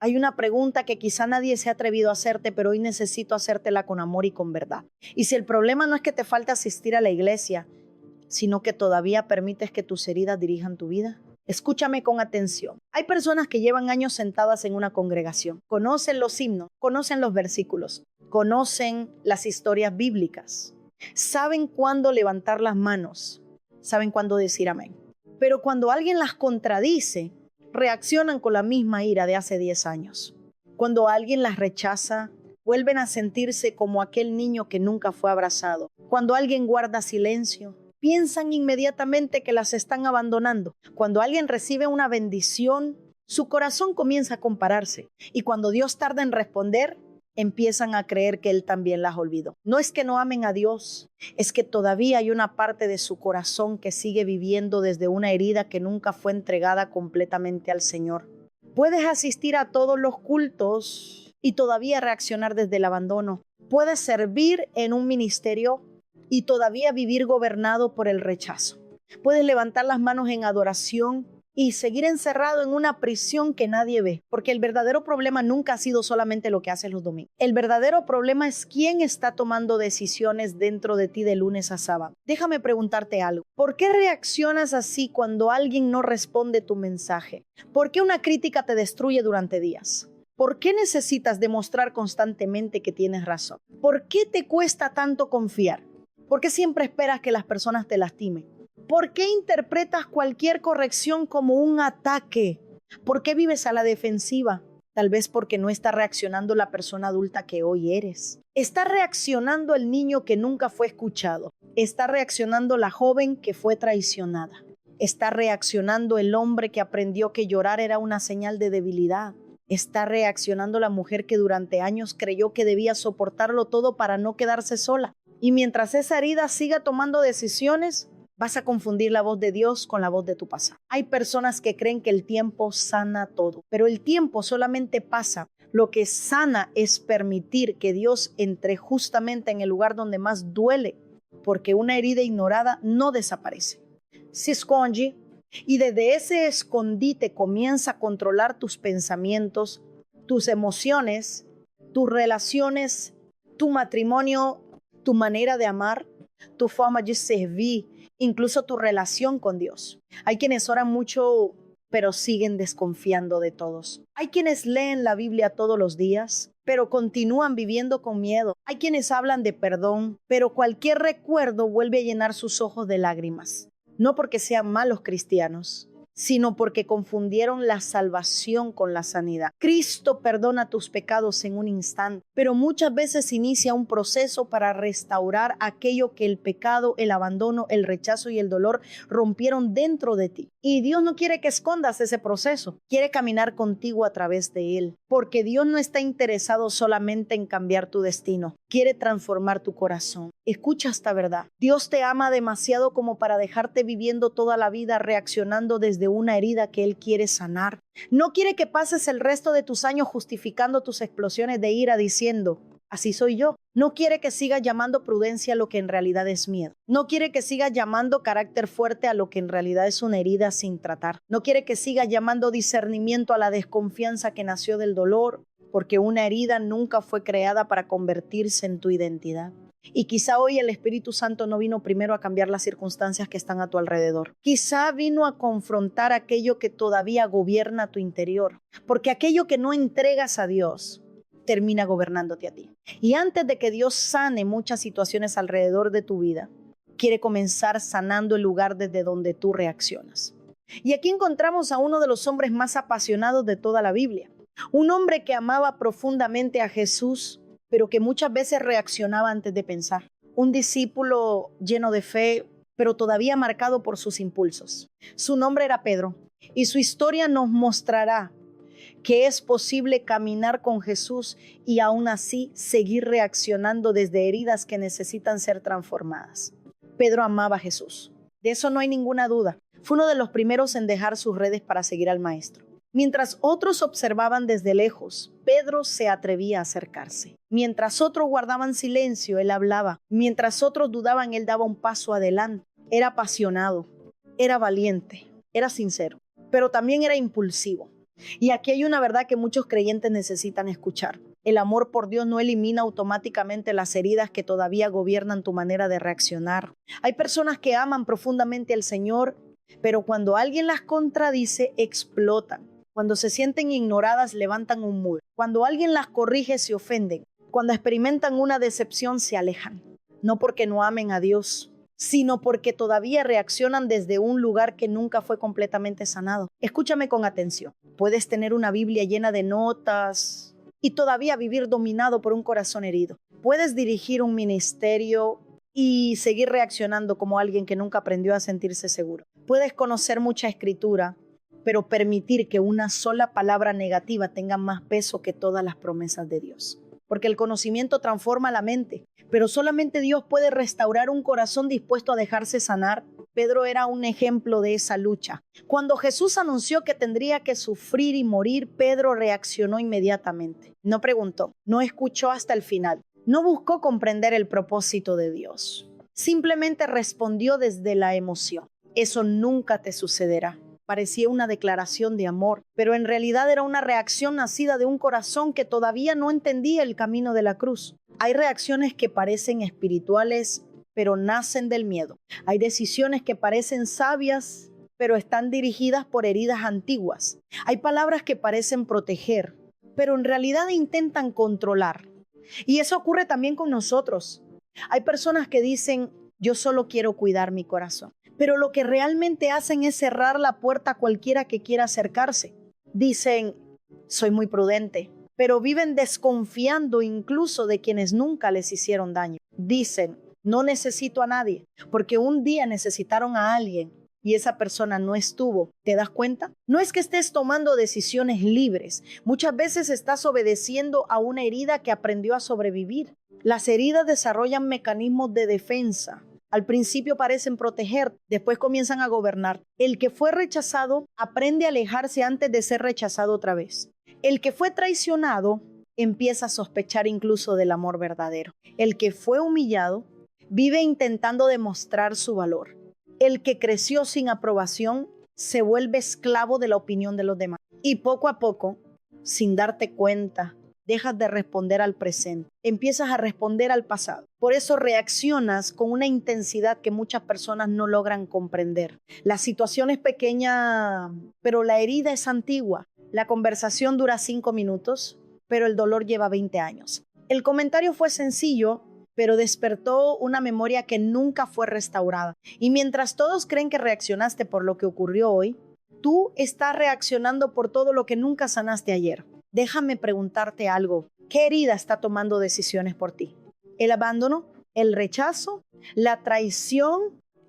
Hay una pregunta que quizá nadie se ha atrevido a hacerte, pero hoy necesito hacértela con amor y con verdad. Y si el problema no es que te falta asistir a la iglesia, sino que todavía permites que tus heridas dirijan tu vida, escúchame con atención. Hay personas que llevan años sentadas en una congregación, conocen los himnos, conocen los versículos, conocen las historias bíblicas, saben cuándo levantar las manos, saben cuándo decir amén. Pero cuando alguien las contradice, reaccionan con la misma ira de hace 10 años. Cuando alguien las rechaza, vuelven a sentirse como aquel niño que nunca fue abrazado. Cuando alguien guarda silencio, piensan inmediatamente que las están abandonando. Cuando alguien recibe una bendición, su corazón comienza a compararse. Y cuando Dios tarda en responder, empiezan a creer que Él también las olvidó. No es que no amen a Dios, es que todavía hay una parte de su corazón que sigue viviendo desde una herida que nunca fue entregada completamente al Señor. Puedes asistir a todos los cultos y todavía reaccionar desde el abandono. Puedes servir en un ministerio y todavía vivir gobernado por el rechazo. Puedes levantar las manos en adoración y seguir encerrado en una prisión que nadie ve, porque el verdadero problema nunca ha sido solamente lo que haces los domingos. El verdadero problema es quién está tomando decisiones dentro de ti de lunes a sábado. Déjame preguntarte algo. ¿Por qué reaccionas así cuando alguien no responde tu mensaje? ¿Por qué una crítica te destruye durante días? ¿Por qué necesitas demostrar constantemente que tienes razón? ¿Por qué te cuesta tanto confiar? ¿Por qué siempre esperas que las personas te lastimen? ¿Por qué interpretas cualquier corrección como un ataque? ¿Por qué vives a la defensiva? Tal vez porque no está reaccionando la persona adulta que hoy eres. Está reaccionando el niño que nunca fue escuchado. Está reaccionando la joven que fue traicionada. Está reaccionando el hombre que aprendió que llorar era una señal de debilidad. Está reaccionando la mujer que durante años creyó que debía soportarlo todo para no quedarse sola. Y mientras esa herida siga tomando decisiones, vas a confundir la voz de Dios con la voz de tu pasado. Hay personas que creen que el tiempo sana todo, pero el tiempo solamente pasa. Lo que sana es permitir que Dios entre justamente en el lugar donde más duele, porque una herida ignorada no desaparece. Se esconde y desde ese escondite comienza a controlar tus pensamientos, tus emociones, tus relaciones, tu matrimonio, tu manera de amar, tu forma de servir, incluso tu relación con Dios. Hay quienes oran mucho, pero siguen desconfiando de todos. Hay quienes leen la Biblia todos los días, pero continúan viviendo con miedo. Hay quienes hablan de perdón, pero cualquier recuerdo vuelve a llenar sus ojos de lágrimas. No porque sean malos cristianos, sino porque confundieron la salvación con la sanidad. Cristo perdona tus pecados en un instante, pero muchas veces inicia un proceso para restaurar aquello que el pecado, el abandono, el rechazo y el dolor rompieron dentro de ti. Y Dios no quiere que escondas ese proceso, quiere caminar contigo a través de él, porque Dios no está interesado solamente en cambiar tu destino, quiere transformar tu corazón. Escucha esta verdad. Dios te ama demasiado como para dejarte viviendo toda la vida reaccionando desde una herida que Él quiere sanar. No quiere que pases el resto de tus años justificando tus explosiones de ira diciendo, así soy yo. No quiere que sigas llamando prudencia a lo que en realidad es miedo. No quiere que sigas llamando carácter fuerte a lo que en realidad es una herida sin tratar. No quiere que sigas llamando discernimiento a la desconfianza que nació del dolor, porque una herida nunca fue creada para convertirse en tu identidad. Y quizá hoy el Espíritu Santo no vino primero a cambiar las circunstancias que están a tu alrededor. Quizá vino a confrontar aquello que todavía gobierna tu interior, porque aquello que no entregas a Dios termina gobernándote a ti. Y antes de que Dios sane muchas situaciones alrededor de tu vida, quiere comenzar sanando el lugar desde donde tú reaccionas. Y aquí encontramos a uno de los hombres más apasionados de toda la Biblia. Un hombre que amaba profundamente a Jesús, pero que muchas veces reaccionaba antes de pensar. Un discípulo lleno de fe, pero todavía marcado por sus impulsos. Su nombre era Pedro, y su historia nos mostrará que es posible caminar con Jesús y aún así seguir reaccionando desde heridas que necesitan ser transformadas. Pedro amaba a Jesús. De eso no hay ninguna duda. Fue uno de los primeros en dejar sus redes para seguir al Maestro. Mientras otros observaban desde lejos, Pedro se atrevía a acercarse. Mientras otros guardaban silencio, él hablaba. Mientras otros dudaban, él daba un paso adelante. Era apasionado, era valiente, era sincero, pero también era impulsivo. Y aquí hay una verdad que muchos creyentes necesitan escuchar. El amor por Dios no elimina automáticamente las heridas que todavía gobiernan tu manera de reaccionar. Hay personas que aman profundamente al Señor, pero cuando alguien las contradice, explotan. Cuando se sienten ignoradas, levantan un muro. Cuando alguien las corrige, se ofenden. Cuando experimentan una decepción, se alejan. No porque no amen a Dios, sino porque todavía reaccionan desde un lugar que nunca fue completamente sanado. Escúchame con atención. Puedes tener una Biblia llena de notas y todavía vivir dominado por un corazón herido. Puedes dirigir un ministerio y seguir reaccionando como alguien que nunca aprendió a sentirse seguro. Puedes conocer mucha escritura, pero permitir que una sola palabra negativa tenga más peso que todas las promesas de Dios. Porque el conocimiento transforma la mente, pero solamente Dios puede restaurar un corazón dispuesto a dejarse sanar. Pedro era un ejemplo de esa lucha. Cuando Jesús anunció que tendría que sufrir y morir, Pedro reaccionó inmediatamente. No preguntó, no escuchó hasta el final, no buscó comprender el propósito de Dios. Simplemente respondió desde la emoción. Eso nunca te sucederá. Parecía una declaración de amor, pero en realidad era una reacción nacida de un corazón que todavía no entendía el camino de la cruz. Hay reacciones que parecen espirituales, pero nacen del miedo. Hay decisiones que parecen sabias, pero están dirigidas por heridas antiguas. Hay palabras que parecen proteger, pero en realidad intentan controlar. Y eso ocurre también con nosotros. Hay personas que dicen, yo solo quiero cuidar mi corazón. Pero lo que realmente hacen es cerrar la puerta a cualquiera que quiera acercarse. Dicen, soy muy prudente, pero viven desconfiando incluso de quienes nunca les hicieron daño. Dicen, no necesito a nadie, porque un día necesitaron a alguien y esa persona no estuvo. ¿Te das cuenta? No es que estés tomando decisiones libres. Muchas veces estás obedeciendo a una herida que aprendió a sobrevivir. Las heridas desarrollan mecanismos de defensa. Al principio parecen proteger, después comienzan a gobernar. El que fue rechazado aprende a alejarse antes de ser rechazado otra vez. El que fue traicionado empieza a sospechar incluso del amor verdadero. El que fue humillado vive intentando demostrar su valor. El que creció sin aprobación se vuelve esclavo de la opinión de los demás. Y poco a poco, sin darte cuenta, dejas de responder al presente, empiezas a responder al pasado. Por eso reaccionas con una intensidad que muchas personas no logran comprender. La situación es pequeña, pero la herida es antigua. La conversación dura 5 minutos, pero el dolor lleva 20 años. El comentario fue sencillo, pero despertó una memoria que nunca fue restaurada. Y mientras todos creen que reaccionaste por lo que ocurrió hoy, tú estás reaccionando por todo lo que nunca sanaste ayer. Déjame preguntarte algo. ¿Qué herida está tomando decisiones por ti? ¿El abandono? ¿El rechazo? ¿La traición?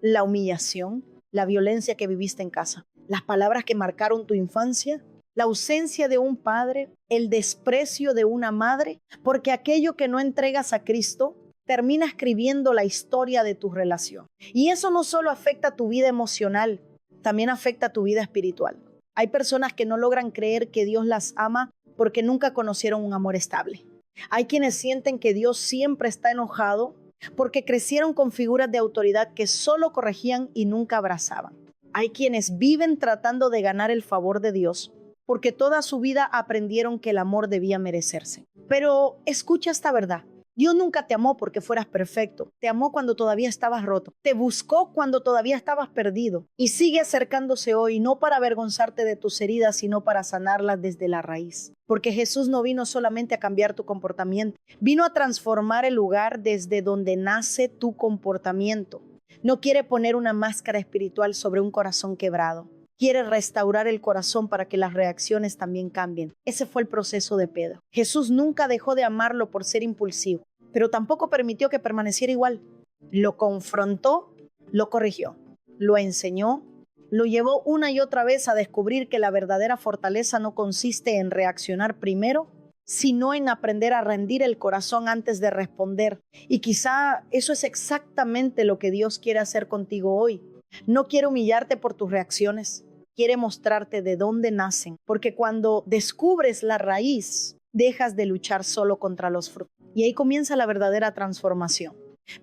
¿La humillación? ¿La violencia que viviste en casa? ¿Las palabras que marcaron tu infancia? ¿La ausencia de un padre? ¿El desprecio de una madre? Porque aquello que no entregas a Cristo termina escribiendo la historia de tu relación. Y eso no solo afecta tu vida emocional, también afecta tu vida espiritual. Hay personas que no logran creer que Dios las ama porque nunca conocieron un amor estable. Hay quienes sienten que Dios siempre está enojado porque crecieron con figuras de autoridad que solo corregían y nunca abrazaban. Hay quienes viven tratando de ganar el favor de Dios porque toda su vida aprendieron que el amor debía merecerse. Pero escucha esta verdad. Dios nunca te amó porque fueras perfecto. Te amó cuando todavía estabas roto. Te buscó cuando todavía estabas perdido. Y sigue acercándose hoy, no para avergonzarte de tus heridas, sino para sanarlas desde la raíz. Porque Jesús no vino solamente a cambiar tu comportamiento. Vino a transformar el lugar desde donde nace tu comportamiento. No quiere poner una máscara espiritual sobre un corazón quebrado. Quiere restaurar el corazón para que las reacciones también cambien. Ese fue el proceso de Pedro. Jesús nunca dejó de amarlo por ser impulsivo, pero tampoco permitió que permaneciera igual. Lo confrontó, lo corrigió, lo enseñó, lo llevó una y otra vez a descubrir que la verdadera fortaleza no consiste en reaccionar primero, sino en aprender a rendir el corazón antes de responder. Y quizá eso es exactamente lo que Dios quiere hacer contigo hoy. No quiere humillarte por tus reacciones. Quiere mostrarte de dónde nacen, porque cuando descubres la raíz, dejas de luchar solo contra los frutos. Y ahí comienza la verdadera transformación.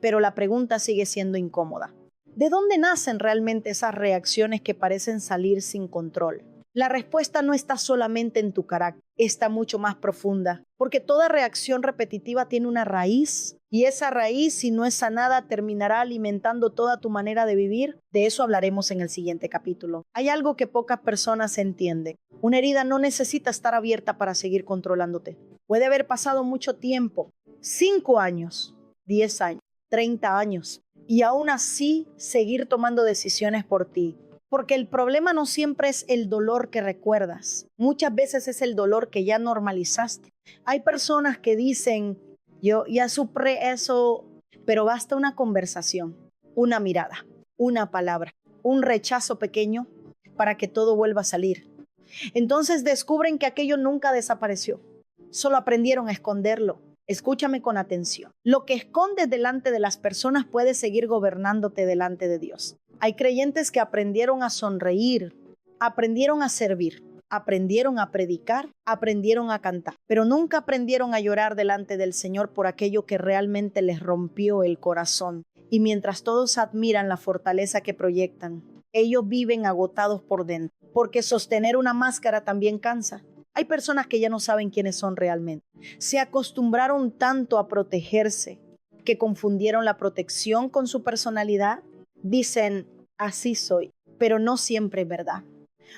Pero la pregunta sigue siendo incómoda. ¿De dónde nacen realmente esas reacciones que parecen salir sin control? La respuesta no está solamente en tu carácter, está mucho más profunda, porque toda reacción repetitiva tiene una raíz, y esa raíz, si no es sanada, terminará alimentando toda tu manera de vivir. De eso hablaremos en el siguiente capítulo. Hay algo que pocas personas entienden. Una herida no necesita estar abierta para seguir controlándote. Puede haber pasado mucho tiempo, 5 años, 10 años, 30 años, y aún así seguir tomando decisiones por ti. Porque el problema no siempre es el dolor que recuerdas. Muchas veces es el dolor que ya normalizaste. Hay personas que dicen, yo ya superé eso, pero basta una conversación, una mirada, una palabra, un rechazo pequeño para que todo vuelva a salir. Entonces descubren que aquello nunca desapareció. Solo aprendieron a esconderlo. Escúchame con atención. Lo que escondes delante de las personas puede seguir gobernándote delante de Dios. Hay creyentes que aprendieron a sonreír, aprendieron a servir, aprendieron a predicar, aprendieron a cantar, pero nunca aprendieron a llorar delante del Señor por aquello que realmente les rompió el corazón. Y mientras todos admiran la fortaleza que proyectan, ellos viven agotados por dentro, porque sostener una máscara también cansa. Hay personas que ya no saben quiénes son realmente. Se acostumbraron tanto a protegerse que confundieron la protección con su personalidad. Dicen, así soy, pero no siempre es verdad.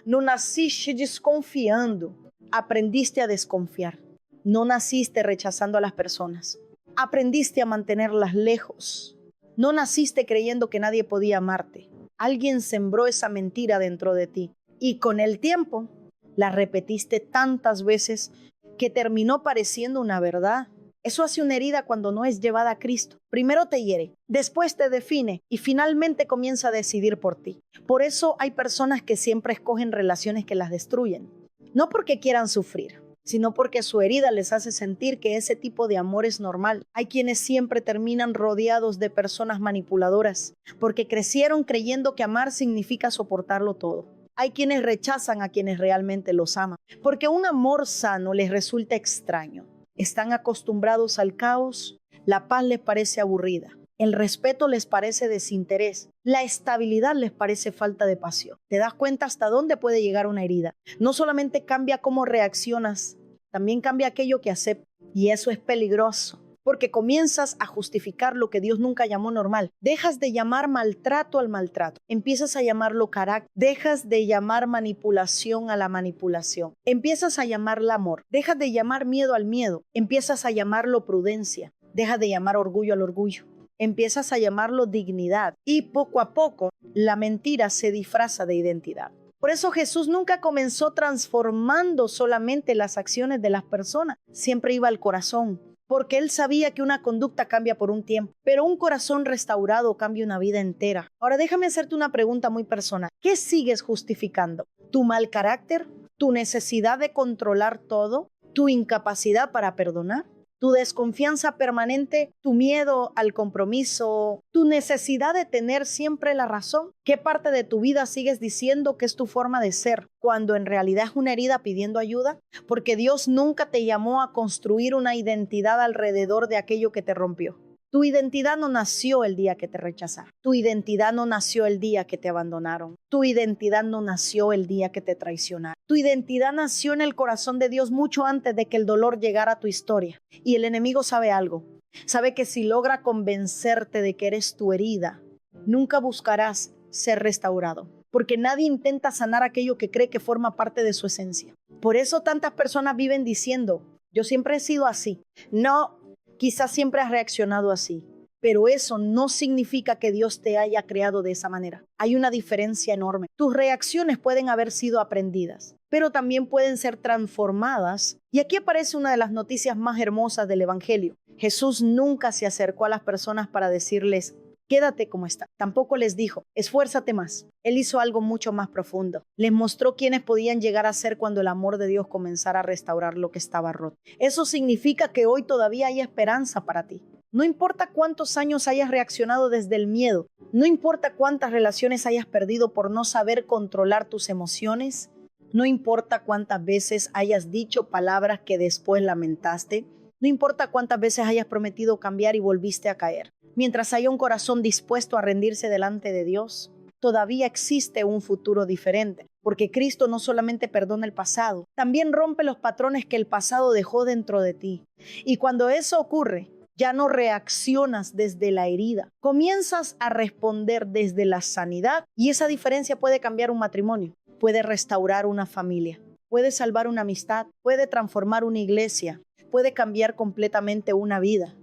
No naciste desconfiando, aprendiste a desconfiar. No naciste rechazando a las personas, aprendiste a mantenerlas lejos. No naciste creyendo que nadie podía amarte. Alguien sembró esa mentira dentro de ti y con el tiempo la repetiste tantas veces que terminó pareciendo una verdad. Eso hace una herida cuando no es llevada a Cristo. Primero te hiere, después te define y finalmente comienza a decidir por ti. Por eso hay personas que siempre escogen relaciones que las destruyen. No porque quieran sufrir, sino porque su herida les hace sentir que ese tipo de amor es normal. Hay quienes siempre terminan rodeados de personas manipuladoras porque crecieron creyendo que amar significa soportarlo todo. Hay quienes rechazan a quienes realmente los aman porque un amor sano les resulta extraño. Están acostumbrados al caos, la paz les parece aburrida, el respeto les parece desinterés, la estabilidad les parece falta de pasión. ¿Te das cuenta hasta dónde puede llegar una herida? No solamente cambia cómo reaccionas, también cambia aquello que aceptas. Y eso es peligroso, porque comienzas a justificar lo que Dios nunca llamó normal. Dejas de llamar maltrato al maltrato, empiezas a llamarlo carácter, dejas de llamar manipulación a la manipulación, empiezas a llamarla amor, dejas de llamar miedo al miedo, empiezas a llamarlo prudencia, dejas de llamar orgullo al orgullo, empiezas a llamarlo dignidad y poco a poco la mentira se disfraza de identidad. Por eso Jesús nunca comenzó transformando solamente las acciones de las personas, siempre iba al corazón. Porque él sabía que una conducta cambia por un tiempo, pero un corazón restaurado cambia una vida entera. Ahora déjame hacerte una pregunta muy personal. ¿Qué sigues justificando? ¿Tu mal carácter? ¿Tu necesidad de controlar todo? ¿Tu incapacidad para perdonar? ¿Tu desconfianza permanente? ¿Tu miedo al compromiso? ¿Tu necesidad de tener siempre la razón? ¿Qué parte de tu vida sigues diciendo que es tu forma de ser, cuando en realidad es una herida pidiendo ayuda? Porque Dios nunca te llamó a construir una identidad alrededor de aquello que te rompió. Tu identidad no nació el día que te rechazaron. Tu identidad no nació el día que te abandonaron. Tu identidad no nació el día que te traicionaron. Tu identidad nació en el corazón de Dios mucho antes de que el dolor llegara a tu historia. Y el enemigo sabe algo. Sabe que si logra convencerte de que eres tu herida, nunca buscarás ser restaurado. Porque nadie intenta sanar aquello que cree que forma parte de su esencia. Por eso tantas personas viven diciendo, yo siempre he sido así. No. Quizás siempre has reaccionado así, pero eso no significa que Dios te haya creado de esa manera. Hay una diferencia enorme. Tus reacciones pueden haber sido aprendidas, pero también pueden ser transformadas. Y aquí aparece una de las noticias más hermosas del Evangelio. Jesús nunca se acercó a las personas para decirles, quédate como está. Tampoco les dijo, esfuérzate más. Él hizo algo mucho más profundo. Les mostró quiénes podían llegar a ser cuando el amor de Dios comenzara a restaurar lo que estaba roto. Eso significa que hoy todavía hay esperanza para ti. No importa cuántos años hayas reaccionado desde el miedo. No importa cuántas relaciones hayas perdido por no saber controlar tus emociones. No importa cuántas veces hayas dicho palabras que después lamentaste. No importa cuántas veces hayas prometido cambiar y volviste a caer. Mientras haya un corazón dispuesto a rendirse delante de Dios, todavía existe un futuro diferente. porque Cristo no solamente perdona el pasado, también rompe los patrones que el pasado dejó dentro de ti. Y cuando eso ocurre, ya no reaccionas desde la herida, comienzas a responder desde la sanidad, y esa diferencia puede cambiar un matrimonio, puede restaurar una familia, puede salvar una amistad, puede transformar una iglesia, puede cambiar completamente una vida.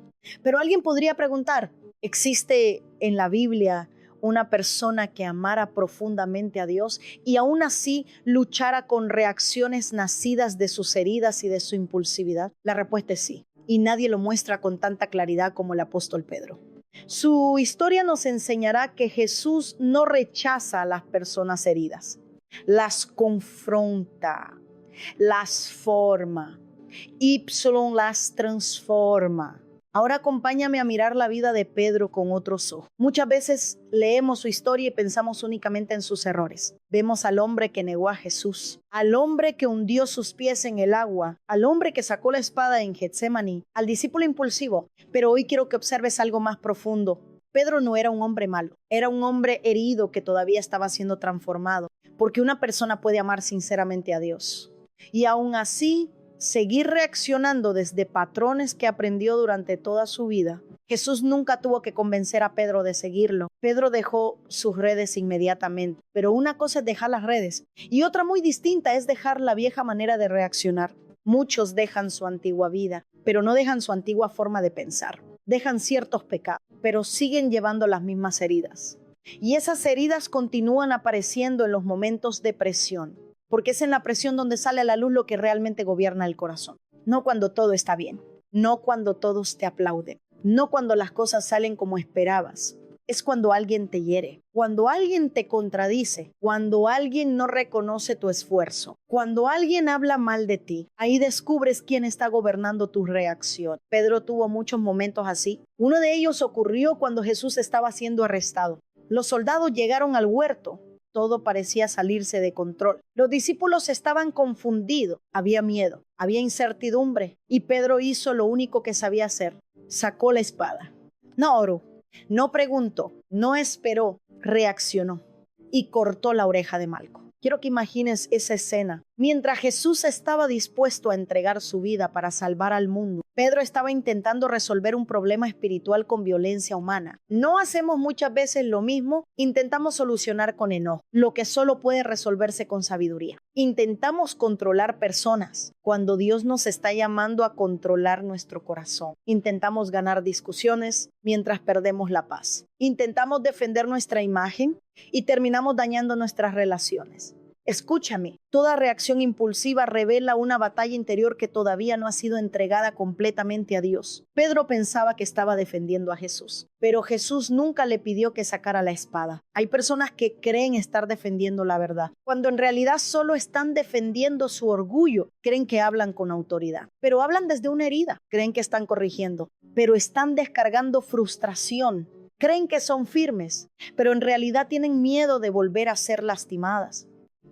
Pero alguien podría preguntar, ¿existe en la Biblia una persona que amara profundamente a Dios y aún así luchara con reacciones nacidas de sus heridas y de su impulsividad? La respuesta es sí, y nadie lo muestra con tanta claridad como el apóstol Pedro. Su historia nos enseñará que Jesús no rechaza a las personas heridas, las confronta, las forma, las transforma. Ahora acompáñame a mirar la vida de Pedro con otros ojos. Muchas veces leemos su historia y pensamos únicamente en sus errores. Vemos al hombre que negó a Jesús, al hombre que hundió sus pies en el agua, al hombre que sacó la espada en Getsemaní, al discípulo impulsivo. Pero hoy quiero que observes algo más profundo. Pedro no era un hombre malo, era un hombre herido que todavía estaba siendo transformado, porque una persona puede amar sinceramente a Dios y aún así seguir reaccionando desde patrones que aprendió durante toda su vida. Jesús nunca tuvo que convencer a Pedro de seguirlo. Pedro dejó sus redes inmediatamente. Pero una cosa es dejar las redes y otra muy distinta es dejar la vieja manera de reaccionar. Muchos dejan su antigua vida, pero no dejan su antigua forma de pensar. Dejan ciertos pecados, pero siguen llevando las mismas heridas. Y esas heridas continúan apareciendo en los momentos de presión, porque es en la presión donde sale a la luz lo que realmente gobierna el corazón. No cuando todo está bien, no cuando todos te aplauden, no cuando las cosas salen como esperabas. Es cuando alguien te hiere, cuando alguien te contradice, cuando alguien no reconoce tu esfuerzo, cuando alguien habla mal de ti. Ahí descubres quién está gobernando tu reacción. Pedro tuvo muchos momentos así. Uno de ellos ocurrió cuando Jesús estaba siendo arrestado. Los soldados llegaron al huerto. Todo parecía salirse de control. Los discípulos estaban confundidos, había miedo, había incertidumbre, y Pedro hizo lo único que sabía hacer: sacó la espada. No oró, no preguntó, no esperó, reaccionó y cortó la oreja de Malco. Quiero que imagines esa escena. Mientras Jesús estaba dispuesto a entregar su vida para salvar al mundo, Pedro estaba intentando resolver un problema espiritual con violencia humana. No hacemos muchas veces lo mismo, intentamos solucionar con enojo, lo que solo puede resolverse con sabiduría. Intentamos controlar personas cuando Dios nos está llamando a controlar nuestro corazón. Intentamos ganar discusiones mientras perdemos la paz. Intentamos defender nuestra imagen y terminamos dañando nuestras relaciones. Escúchame, toda reacción impulsiva revela una batalla interior que todavía no ha sido entregada completamente a Dios. Pedro pensaba que estaba defendiendo a Jesús, pero Jesús nunca le pidió que sacara la espada. Hay personas que creen estar defendiendo la verdad, cuando en realidad solo están defendiendo su orgullo. Creen que hablan con autoridad, pero hablan desde una herida. Creen que están corrigiendo, pero están descargando frustración. Creen que son firmes, pero en realidad tienen miedo de volver a ser lastimadas.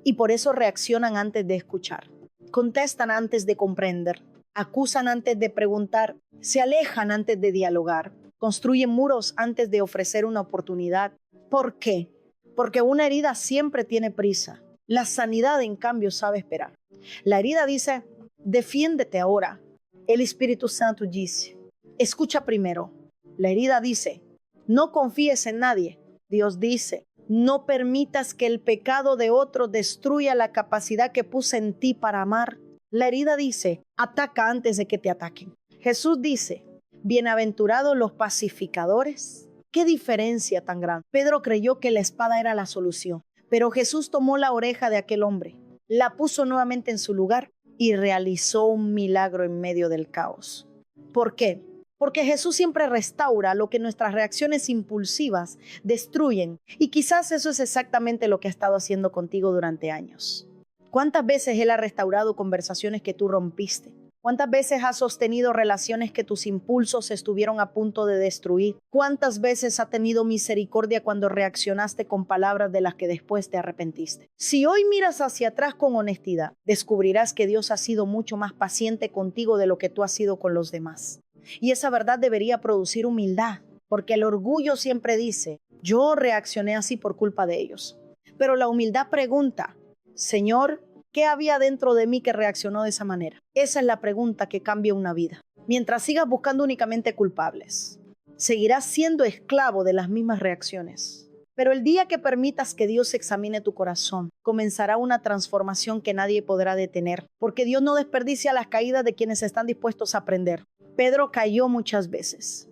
Y por eso reaccionan antes de escuchar, contestan antes de comprender, acusan antes de preguntar, se alejan antes de dialogar, construyen muros antes de ofrecer una oportunidad. ¿Por qué? Porque una herida siempre tiene prisa. La sanidad, en cambio, sabe esperar. La herida dice: defiéndete ahora. El Espíritu Santo dice: escucha primero. La herida dice: no confíes en nadie. Dios dice: no permitas que el pecado de otro destruya la capacidad que puse en ti para amar. La herida dice: ataca antes de que te ataquen. Jesús dice: bienaventurados los pacificadores. ¡Qué diferencia tan grande! Pedro creyó que la espada era la solución, pero Jesús tomó la oreja de aquel hombre, la puso nuevamente en su lugar y realizó un milagro en medio del caos. ¿Por qué? Porque Jesús siempre restaura lo que nuestras reacciones impulsivas destruyen. Y quizás eso es exactamente lo que ha estado haciendo contigo durante años. ¿Cuántas veces Él ha restaurado conversaciones que tú rompiste? ¿Cuántas veces has sostenido relaciones que tus impulsos estuvieron a punto de destruir? ¿Cuántas veces ha tenido misericordia cuando reaccionaste con palabras de las que después te arrepentiste? Si hoy miras hacia atrás con honestidad, descubrirás que Dios ha sido mucho más paciente contigo de lo que tú has sido con los demás. Y esa verdad debería producir humildad, porque el orgullo siempre dice: yo reaccioné así por culpa de ellos. Pero la humildad pregunta: Señor, ¿qué había dentro de mí que reaccionó de esa manera? Esa es la pregunta que cambia una vida. Mientras sigas buscando únicamente culpables, seguirás siendo esclavo de las mismas reacciones. Pero el día que permitas que Dios examine tu corazón, comenzará una transformación que nadie podrá detener, porque Dios no desperdicia las caídas de quienes están dispuestos a aprender. Pedro cayó muchas veces,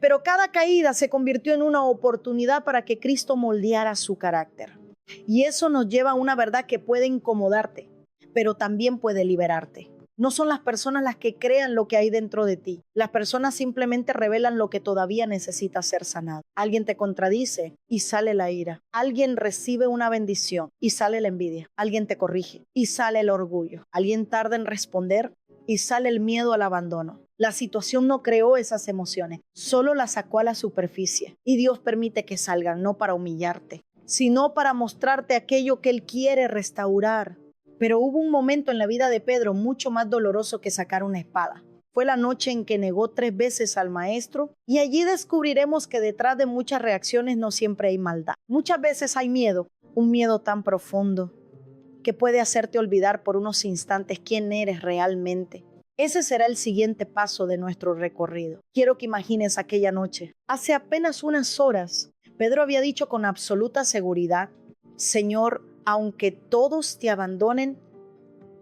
pero cada caída se convirtió en una oportunidad para que Cristo moldeara su carácter. Y eso nos lleva a una verdad que puede incomodarte, pero también puede liberarte. No son las personas las que crean lo que hay dentro de ti. Las personas simplemente revelan lo que todavía necesita ser sanado. Alguien te contradice y sale la ira. Alguien recibe una bendición y sale la envidia. Alguien te corrige y sale el orgullo. Alguien tarda en responder y sale el miedo al abandono. La situación no creó esas emociones, solo las sacó a la superficie. Y Dios permite que salgan, no para humillarte, sino para mostrarte aquello que Él quiere restaurar. Pero hubo un momento en la vida de Pedro mucho más doloroso que sacar una espada. Fue la noche en que negó 3 veces al maestro, y allí descubriremos que detrás de muchas reacciones no siempre hay maldad. Muchas veces hay miedo, un miedo tan profundo que puede hacerte olvidar por unos instantes quién eres realmente. Ese será el siguiente paso de nuestro recorrido. Quiero que imagines aquella noche. Hace apenas unas horas, Pedro había dicho con absoluta seguridad: Señor, aunque todos te abandonen,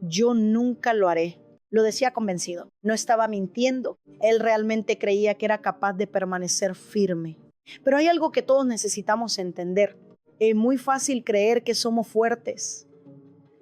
yo nunca lo haré. Lo decía convencido, no estaba mintiendo. Él realmente creía que era capaz de permanecer firme. Pero hay algo que todos necesitamos entender. Es muy fácil creer que somos fuertes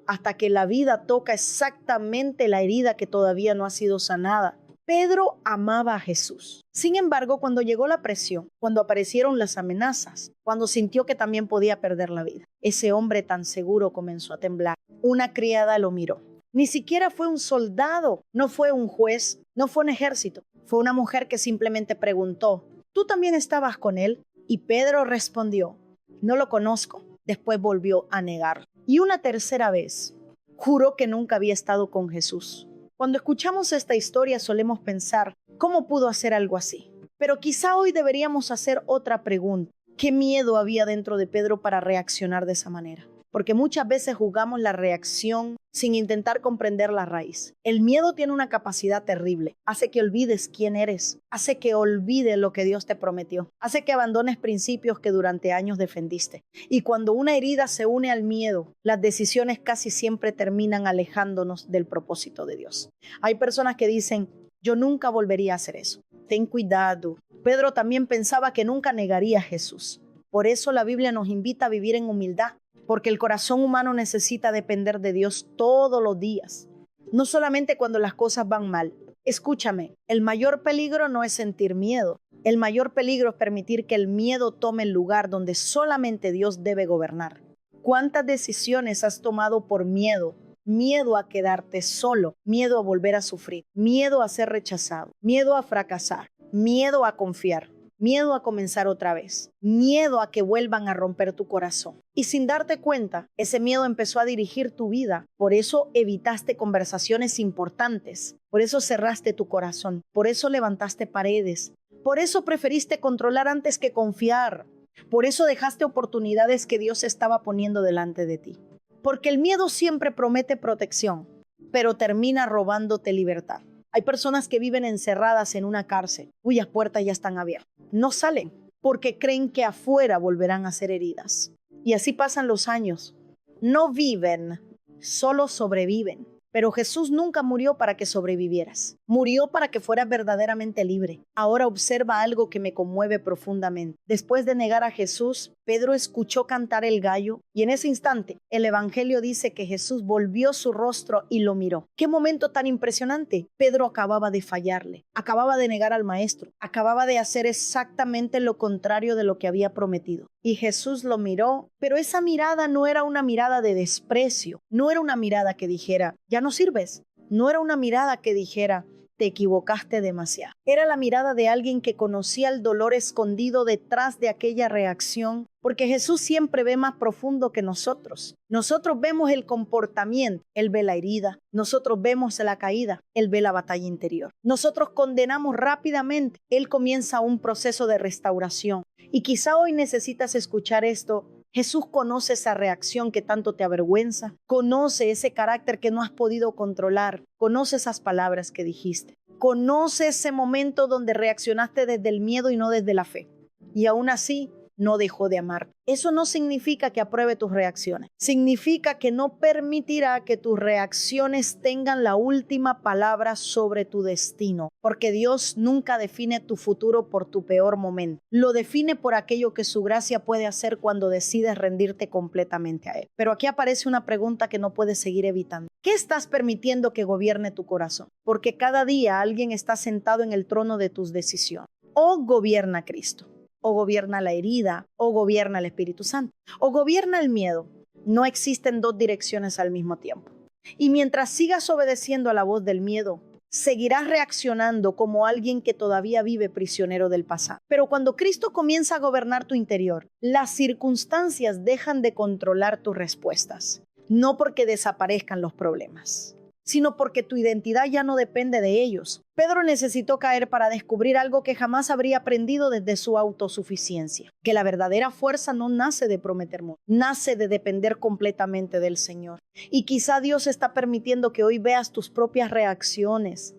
hasta que la vida toca exactamente la herida que todavía no ha sido sanada. Pedro amaba a Jesús. Sin embargo, cuando llegó la presión, cuando aparecieron las amenazas, cuando sintió que también podía perder la vida, ese hombre tan seguro comenzó a temblar. Una criada lo miró. Ni siquiera fue un soldado, no fue un juez, no fue un ejército. Fue una mujer que simplemente preguntó: ¿tú también estabas con él? Y Pedro respondió: no lo conozco. Después volvió a negar. Y una tercera vez, juró que nunca había estado con Jesús. Cuando escuchamos esta historia solemos pensar: ¿cómo pudo hacer algo así? Pero quizá hoy deberíamos hacer otra pregunta. ¿Qué miedo había dentro de Pedro para reaccionar de esa manera? Porque muchas veces juzgamos la reacción sin intentar comprender la raíz. El miedo tiene una capacidad terrible. Hace que olvides quién eres. Hace que olvides lo que Dios te prometió. Hace que abandones principios que durante años defendiste. Y cuando una herida se une al miedo, las decisiones casi siempre terminan alejándonos del propósito de Dios. Hay personas que dicen: yo nunca volvería a hacer eso. Ten cuidado. Pedro también pensaba que nunca negaría a Jesús. Por eso la Biblia nos invita a vivir en humildad. Porque el corazón humano necesita depender de Dios todos los días, no solamente cuando las cosas van mal. Escúchame, el mayor peligro no es sentir miedo. El mayor peligro es permitir que el miedo tome el lugar donde solamente Dios debe gobernar. ¿Cuántas decisiones has tomado por miedo? Miedo a quedarte solo, miedo a volver a sufrir, miedo a ser rechazado, miedo a fracasar, miedo a confiar. Miedo a comenzar otra vez, miedo a que vuelvan a romper tu corazón. Y sin darte cuenta, ese miedo empezó a dirigir tu vida. Por eso evitaste conversaciones importantes, por eso cerraste tu corazón, por eso levantaste paredes, por eso preferiste controlar antes que confiar, por eso dejaste oportunidades que Dios estaba poniendo delante de ti. Porque el miedo siempre promete protección, pero termina robándote libertad. Hay personas que viven encerradas en una cárcel, cuyas puertas ya están abiertas. No salen porque creen que afuera volverán a ser heridas. Y así pasan los años. No viven, solo sobreviven. Pero Jesús nunca murió para que sobrevivieras. Murió para que fueras verdaderamente libre. Ahora observa algo que me conmueve profundamente. Después de negar a Jesús, Pedro escuchó cantar el gallo y en ese instante el Evangelio dice que Jesús volvió su rostro y lo miró. ¡Qué momento tan impresionante! Pedro acababa de fallarle, acababa de negar al maestro, acababa de hacer exactamente lo contrario de lo que había prometido. Y Jesús lo miró, pero esa mirada no era una mirada de desprecio, no era una mirada que dijera: ya no sirves, no era una mirada que dijera: te equivocaste demasiado. Era la mirada de alguien que conocía el dolor escondido detrás de aquella reacción, porque Jesús siempre ve más profundo que nosotros. Nosotros vemos el comportamiento, Él ve la herida. Nosotros vemos la caída, Él ve la batalla interior. Nosotros condenamos rápidamente, Él comienza un proceso de restauración. Y quizá hoy necesitas escuchar esto: Jesús conoce esa reacción que tanto te avergüenza, conoce ese carácter que no has podido controlar, conoce esas palabras que dijiste, conoce ese momento donde reaccionaste desde el miedo y no desde la fe. Y aún así, no dejó de amar. Eso no significa que apruebe tus reacciones. Significa que no permitirá que tus reacciones tengan la última palabra sobre tu destino. Porque Dios nunca define tu futuro por tu peor momento. Lo define por aquello que su gracia puede hacer cuando decides rendirte completamente a Él. Pero aquí aparece una pregunta que no puedes seguir evitando. ¿Qué estás permitiendo que gobierne tu corazón? Porque cada día alguien está sentado en el trono de tus decisiones. O gobierna Cristo, o gobierna la herida, o gobierna el Espíritu Santo, o gobierna el miedo. No existen dos direcciones al mismo tiempo. Y mientras sigas obedeciendo a la voz del miedo, seguirás reaccionando como alguien que todavía vive prisionero del pasado. Pero cuando Cristo comienza a gobernar tu interior, las circunstancias dejan de controlar tus respuestas. No porque desaparezcan los problemas, sino porque tu identidad ya no depende de ellos. Pedro necesitó caer para descubrir algo que jamás habría aprendido desde su autosuficiencia, que la verdadera fuerza no nace de prometer mucho, nace de depender completamente del Señor. Y quizá Dios está permitiendo que hoy veas tus propias reacciones,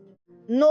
no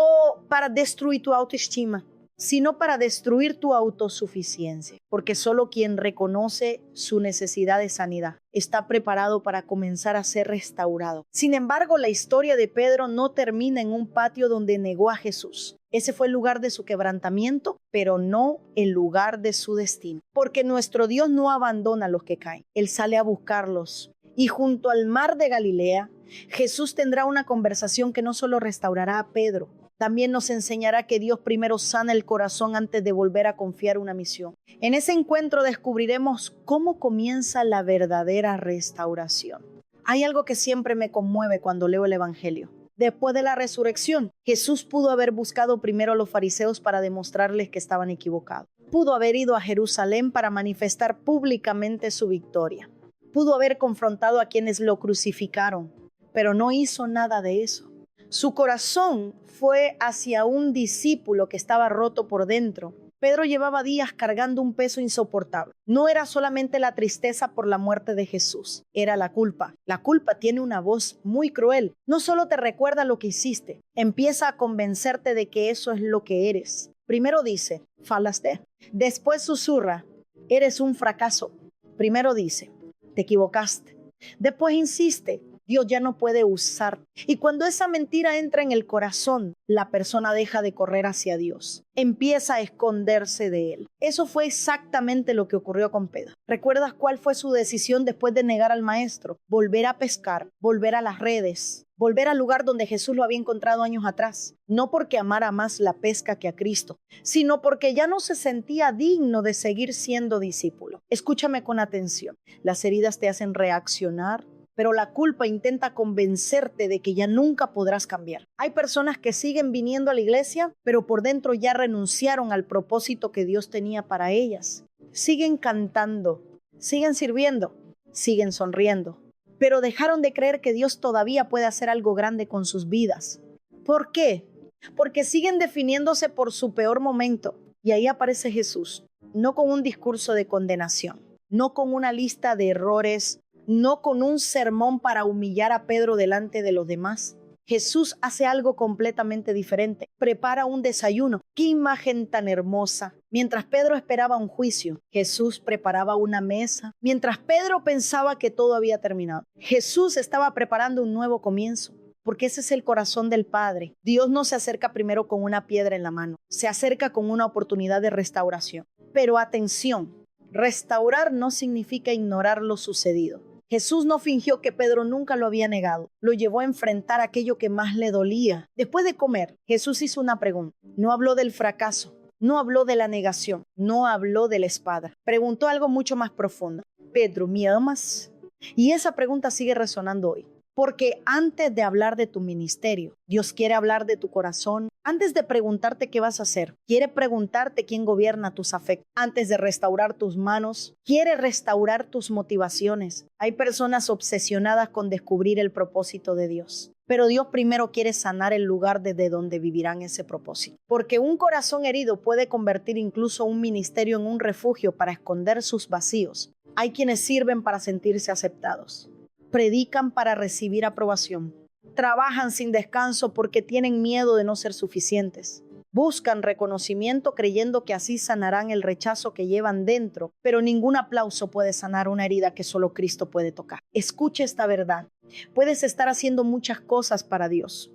para destruir tu autoestima, sino para destruir tu autosuficiencia, porque solo quien reconoce su necesidad de sanidad está preparado para comenzar a ser restaurado. Sin embargo, la historia de Pedro no termina en un patio donde negó a Jesús. Ese fue el lugar de su quebrantamiento, pero no el lugar de su destino, porque nuestro Dios no abandona a los que caen. Él sale a buscarlos. Y junto al mar de Galilea, Jesús tendrá una conversación que no solo restaurará a Pedro, también nos enseñará que Dios primero sana el corazón antes de volver a confiar una misión. En ese encuentro descubriremos cómo comienza la verdadera restauración. Hay algo que siempre me conmueve cuando leo el Evangelio. Después de la resurrección, Jesús pudo haber buscado primero a los fariseos para demostrarles que estaban equivocados. Pudo haber ido a Jerusalén para manifestar públicamente su victoria. Pudo haber confrontado a quienes lo crucificaron, pero no hizo nada de eso. Su corazón fue hacia un discípulo que estaba roto por dentro. Pedro llevaba días cargando un peso insoportable. No era solamente la tristeza por la muerte de Jesús, era la culpa. La culpa tiene una voz muy cruel. No solo te recuerda lo que hiciste, empieza a convencerte de que eso es lo que eres. Primero dice, falaste. Después susurra, eres un fracaso. Primero dice, te equivocaste. Después insiste, Dios ya no puede usar. Y cuando esa mentira entra en el corazón, la persona deja de correr hacia Dios. Empieza a esconderse de Él. Eso fue exactamente lo que ocurrió con Pedro. ¿Recuerdas cuál fue su decisión después de negar al maestro? Volver a pescar, volver a las redes, volver al lugar donde Jesús lo había encontrado años atrás. No porque amara más la pesca que a Cristo, sino porque ya no se sentía digno de seguir siendo discípulo. Escúchame con atención. Las heridas te hacen reaccionar, pero la culpa intenta convencerte de que ya nunca podrás cambiar. Hay personas que siguen viniendo a la iglesia, pero por dentro ya renunciaron al propósito que Dios tenía para ellas. Siguen cantando, siguen sirviendo, siguen sonriendo, pero dejaron de creer que Dios todavía puede hacer algo grande con sus vidas. ¿Por qué? Porque siguen definiéndose por su peor momento. Y ahí aparece Jesús, no con un discurso de condenación, no con una lista de errores, no con un sermón para humillar a Pedro delante de los demás. Jesús hace algo completamente diferente. Prepara un desayuno. ¡Qué imagen tan hermosa! Mientras Pedro esperaba un juicio, Jesús preparaba una mesa. Mientras Pedro pensaba que todo había terminado, Jesús estaba preparando un nuevo comienzo. Porque ese es el corazón del Padre. Dios no se acerca primero con una piedra en la mano. Se acerca con una oportunidad de restauración. Pero atención, restaurar no significa ignorar lo sucedido. Jesús no fingió que Pedro nunca lo había negado. Lo llevó a enfrentar aquello que más le dolía. Después de comer, Jesús hizo una pregunta. No habló del fracaso, no habló de la negación, no habló de la espada. Preguntó algo mucho más profundo. Pedro, ¿me amas? Y esa pregunta sigue resonando hoy. Porque antes de hablar de tu ministerio, Dios quiere hablar de tu corazón. Antes de preguntarte qué vas a hacer, quiere preguntarte quién gobierna tus afectos. Antes de restaurar tus manos, quiere restaurar tus motivaciones. Hay personas obsesionadas con descubrir el propósito de Dios. Pero Dios primero quiere sanar el lugar desde donde vivirán ese propósito. Porque un corazón herido puede convertir incluso un ministerio en un refugio para esconder sus vacíos. Hay quienes sirven para sentirse aceptados, predican para recibir aprobación, trabajan sin descanso porque tienen miedo de no ser suficientes. Buscan reconocimiento creyendo que así sanarán el rechazo que llevan dentro, pero ningún aplauso puede sanar una herida que solo Cristo puede tocar. Escucha esta verdad. Puedes estar haciendo muchas cosas para Dios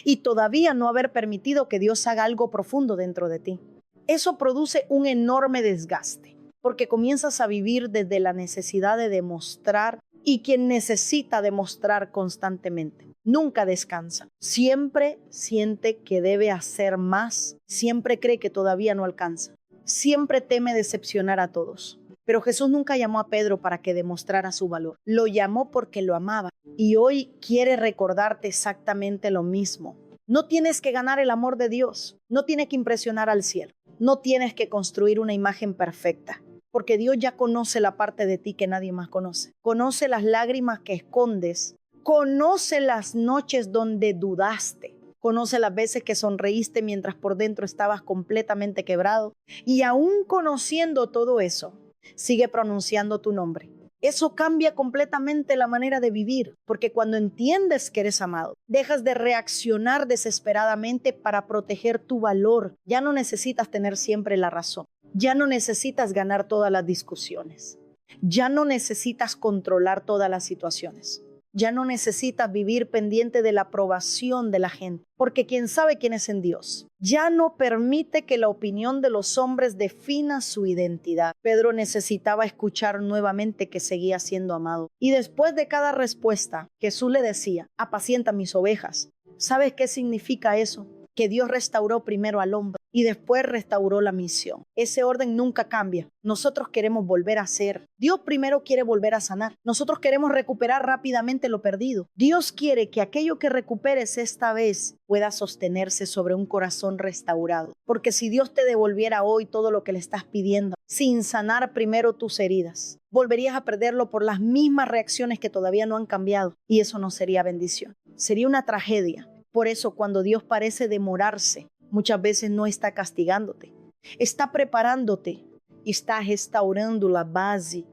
y todavía no haber permitido que Dios haga algo profundo dentro de ti. Eso produce un enorme desgaste, porque comienzas a vivir desde la necesidad de demostrar, y quien necesita demostrar constantemente nunca descansa. Siempre siente que debe hacer más, siempre cree que todavía no alcanza, siempre teme decepcionar a todos. Pero Jesús nunca llamó a Pedro para que demostrara su valor. Lo llamó porque lo amaba. Y hoy quiere recordarte exactamente lo mismo. No tienes que ganar el amor de Dios. No tienes que impresionar al cielo. No tienes que construir una imagen perfecta. Porque Dios ya conoce la parte de ti que nadie más conoce. Conoce las lágrimas que escondes. Conoce las noches donde dudaste. Conoce las veces que sonreíste mientras por dentro estabas completamente quebrado. Y aún conociendo todo eso, sigue pronunciando tu nombre. Eso cambia completamente la manera de vivir, porque cuando entiendes que eres amado, dejas de reaccionar desesperadamente para proteger tu valor. Ya no necesitas tener siempre la razón. Ya no necesitas ganar todas las discusiones. Ya no necesitas controlar todas las situaciones. Ya no necesitas vivir pendiente de la aprobación de la gente, porque quien sabe quién es en Dios ya no permite que la opinión de los hombres defina su identidad. Pedro necesitaba escuchar nuevamente que seguía siendo amado. Y después de cada respuesta, Jesús le decía: apacienta mis ovejas. ¿Sabes qué significa eso? Que Dios restauró primero al hombre y después restauró la misión. Ese orden nunca cambia. Nosotros queremos volver a ser. Dios primero quiere volver a sanar. Nosotros queremos recuperar rápidamente lo perdido. Dios quiere que aquello que recuperes esta vez pueda sostenerse sobre un corazón restaurado. Porque si Dios te devolviera hoy todo lo que le estás pidiendo, sin sanar primero tus heridas, volverías a perderlo por las mismas reacciones que todavía no han cambiado. Y eso no sería bendición. Sería una tragedia. Por eso, cuando Dios parece demorarse, muchas veces no está castigándote, está preparándote, está restaurando la base,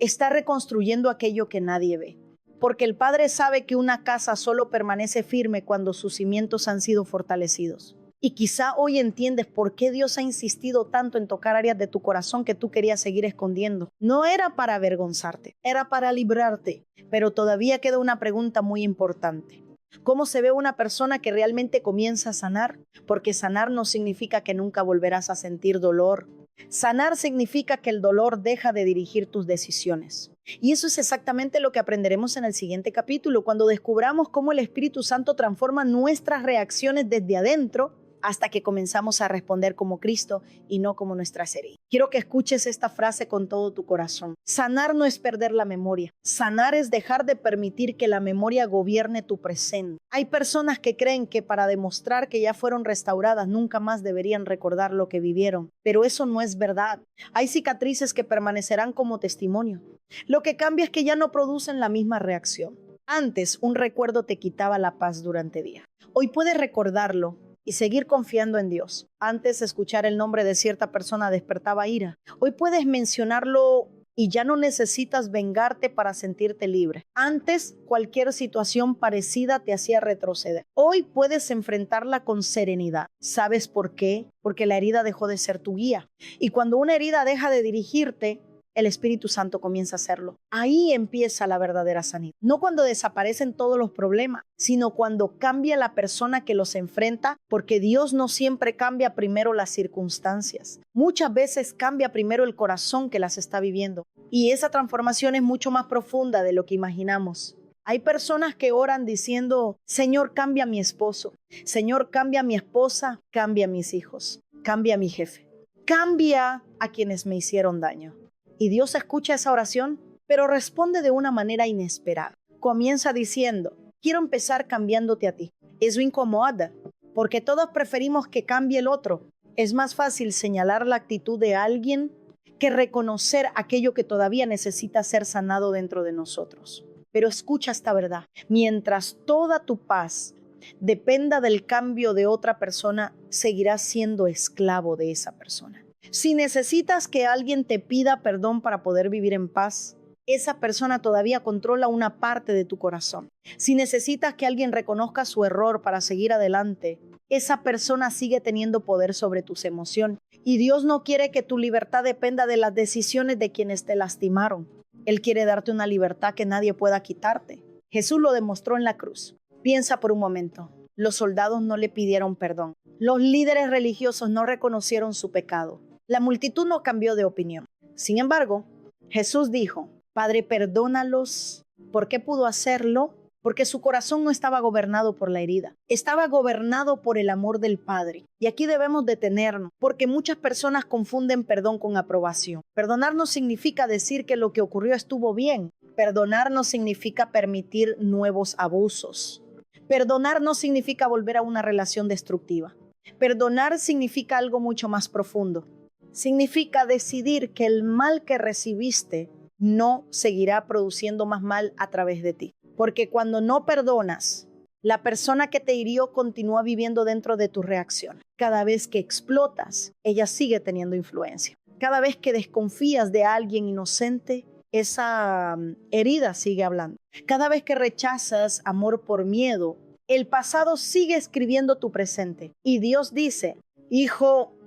está reconstruyendo aquello que nadie ve. Porque el Padre sabe que una casa solo permanece firme cuando sus cimientos han sido fortalecidos. Y quizá hoy entiendes por qué Dios ha insistido tanto en tocar áreas de tu corazón que tú querías seguir escondiendo. No era para avergonzarte, era para librarte. Pero todavía queda una pregunta muy importante. ¿Cómo se ve una persona que realmente comienza a sanar? Porque sanar no significa que nunca volverás a sentir dolor. Sanar significa que el dolor deja de dirigir tus decisiones. Y eso es exactamente lo que aprenderemos en el siguiente capítulo, cuando descubramos cómo el Espíritu Santo transforma nuestras reacciones desde adentro hasta que comenzamos a responder como Cristo y no como nuestras heridas. Quiero que escuches esta frase con todo tu corazón. Sanar no es perder la memoria. Sanar es dejar de permitir que la memoria gobierne tu presente. Hay personas que creen que para demostrar que ya fueron restauradas nunca más deberían recordar lo que vivieron, pero eso no es verdad. Hay cicatrices que permanecerán como testimonio. Lo que cambia es que ya no producen la misma reacción. Antes, un recuerdo te quitaba la paz durante el día. Hoy puedes recordarlo y seguir confiando en Dios. Antes, escuchar el nombre de cierta persona despertaba ira. Hoy puedes mencionarlo y ya no necesitas vengarte para sentirte libre. Antes, cualquier situación parecida te hacía retroceder. Hoy puedes enfrentarla con serenidad. ¿Sabes por qué? Porque la herida dejó de ser tu guía. Y cuando una herida deja de dirigirte, el Espíritu Santo comienza a hacerlo. Ahí empieza la verdadera sanidad. No cuando desaparecen todos los problemas, sino cuando cambia la persona que los enfrenta, porque Dios no siempre cambia primero las circunstancias. Muchas veces cambia primero el corazón que las está viviendo. Y esa transformación es mucho más profunda de lo que imaginamos. Hay personas que oran diciendo: Señor, cambia a mi esposo. Señor, cambia a mi esposa. Cambia a mis hijos. Cambia a mi jefe. Cambia a quienes me hicieron daño. Y Dios escucha esa oración, pero responde de una manera inesperada. Comienza diciendo: quiero empezar cambiándote a ti. Eso incomoda, porque todos preferimos que cambie el otro. Es más fácil señalar la actitud de alguien que reconocer aquello que todavía necesita ser sanado dentro de nosotros. Pero escucha esta verdad. Mientras toda tu paz dependa del cambio de otra persona, seguirás siendo esclavo de esa persona. Si necesitas que alguien te pida perdón para poder vivir en paz, esa persona todavía controla una parte de tu corazón. Si necesitas que alguien reconozca su error para seguir adelante, esa persona sigue teniendo poder sobre tus emociones. Y Dios no quiere que tu libertad dependa de las decisiones de quienes te lastimaron. Él quiere darte una libertad que nadie pueda quitarte. Jesús lo demostró en la cruz. Piensa por un momento. Los soldados no le pidieron perdón. Los líderes religiosos no reconocieron su pecado. La multitud no cambió de opinión. Sin embargo, Jesús dijo: Padre, perdónalos. ¿Por qué pudo hacerlo? Porque su corazón no estaba gobernado por la herida. Estaba gobernado por el amor del Padre. Y aquí debemos detenernos, porque muchas personas confunden perdón con aprobación. Perdonar no significa decir que lo que ocurrió estuvo bien. Perdonar no significa permitir nuevos abusos. Perdonar no significa volver a una relación destructiva. Perdonar significa algo mucho más profundo. Significa decidir que el mal que recibiste no seguirá produciendo más mal a través de ti. Porque cuando no perdonas, la persona que te hirió continúa viviendo dentro de tu reacción. Cada vez que explotas, ella sigue teniendo influencia. Cada vez que desconfías de alguien inocente, esa herida sigue hablando. Cada vez que rechazas amor por miedo, el pasado sigue escribiendo tu presente. Y Dios dice: hijo,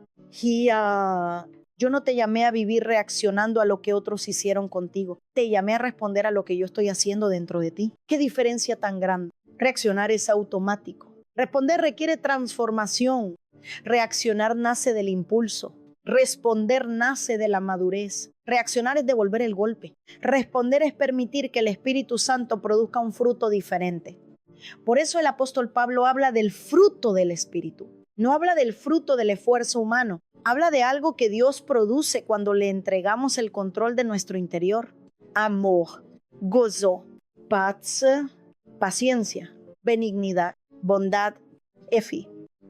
yo no te llamé a vivir reaccionando a lo que otros hicieron contigo. Te llamé a responder a lo que yo estoy haciendo dentro de ti. ¿Qué diferencia tan grande? Reaccionar es automático. Responder requiere transformación. Reaccionar nace del impulso. Responder nace de la madurez. Reaccionar es devolver el golpe. Responder es permitir que el Espíritu Santo produzca un fruto diferente. Por eso el apóstol Pablo habla del fruto del Espíritu. No habla del fruto del esfuerzo humano. Habla de algo que Dios produce cuando le entregamos el control de nuestro interior. Amor, gozo, paz, paciencia, benignidad, bondad,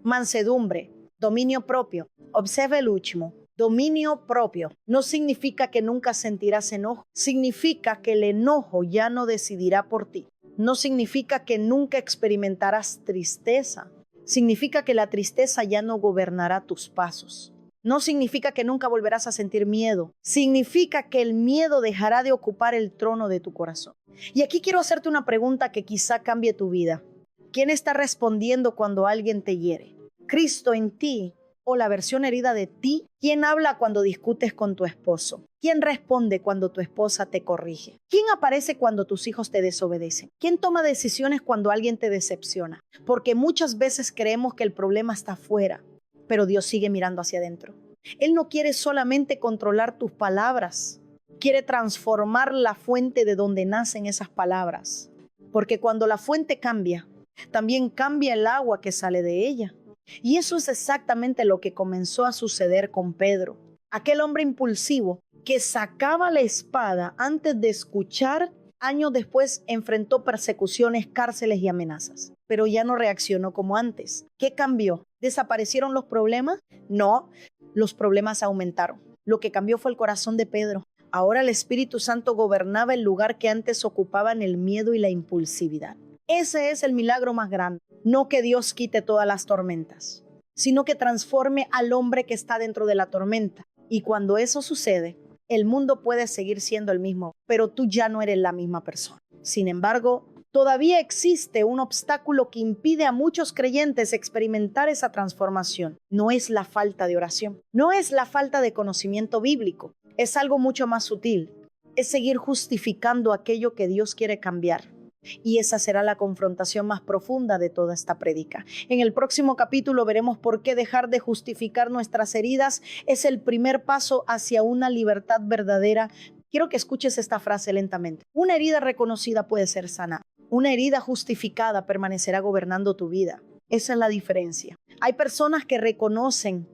mansedumbre, dominio propio. Observa el último. Dominio propio no significa que nunca sentirás enojo. Significa que el enojo ya no decidirá por ti. No significa que nunca experimentarás tristeza. Significa que la tristeza ya no gobernará tus pasos. No significa que nunca volverás a sentir miedo. Significa que el miedo dejará de ocupar el trono de tu corazón. Y aquí quiero hacerte una pregunta que quizá cambie tu vida. ¿Quién está respondiendo cuando alguien te hiere? ¿Cristo en ti o la versión herida de ti? ¿Quién habla cuando discutes con tu esposo? ¿Quién responde cuando tu esposa te corrige? ¿Quién aparece cuando tus hijos te desobedecen? ¿Quién toma decisiones cuando alguien te decepciona? Porque muchas veces creemos que el problema está afuera, pero Dios sigue mirando hacia adentro. Él no quiere solamente controlar tus palabras, quiere transformar la fuente de donde nacen esas palabras. Porque cuando la fuente cambia, también cambia el agua que sale de ella. Y eso es exactamente lo que comenzó a suceder con Pedro, aquel hombre impulsivo que sacaba la espada antes de escuchar. Años después enfrentó persecuciones, cárceles y amenazas, pero ya no reaccionó como antes. ¿Qué cambió? ¿Desaparecieron los problemas? No, los problemas aumentaron. Lo que cambió fue el corazón de Pedro. Ahora el Espíritu Santo gobernaba el lugar que antes ocupaban el miedo y la impulsividad. Ese es el milagro más grande. No que Dios quite todas las tormentas, sino que transforme al hombre que está dentro de la tormenta. Y cuando eso sucede, el mundo puede seguir siendo el mismo, pero tú ya no eres la misma persona. Sin embargo, todavía existe un obstáculo que impide a muchos creyentes experimentar esa transformación. No es la falta de oración, no es la falta de conocimiento bíblico, es algo mucho más sutil. Es seguir justificando aquello que Dios quiere cambiar. Y esa será la confrontación más profunda de toda esta prédica. En el próximo capítulo veremos por qué dejar de justificar nuestras heridas es el primer paso hacia una libertad verdadera. Quiero que escuches esta frase lentamente. Una herida reconocida puede ser sana. Una herida justificada permanecerá gobernando tu vida. Esa es la diferencia. Hay personas que reconocen,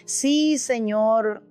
sí, Señor,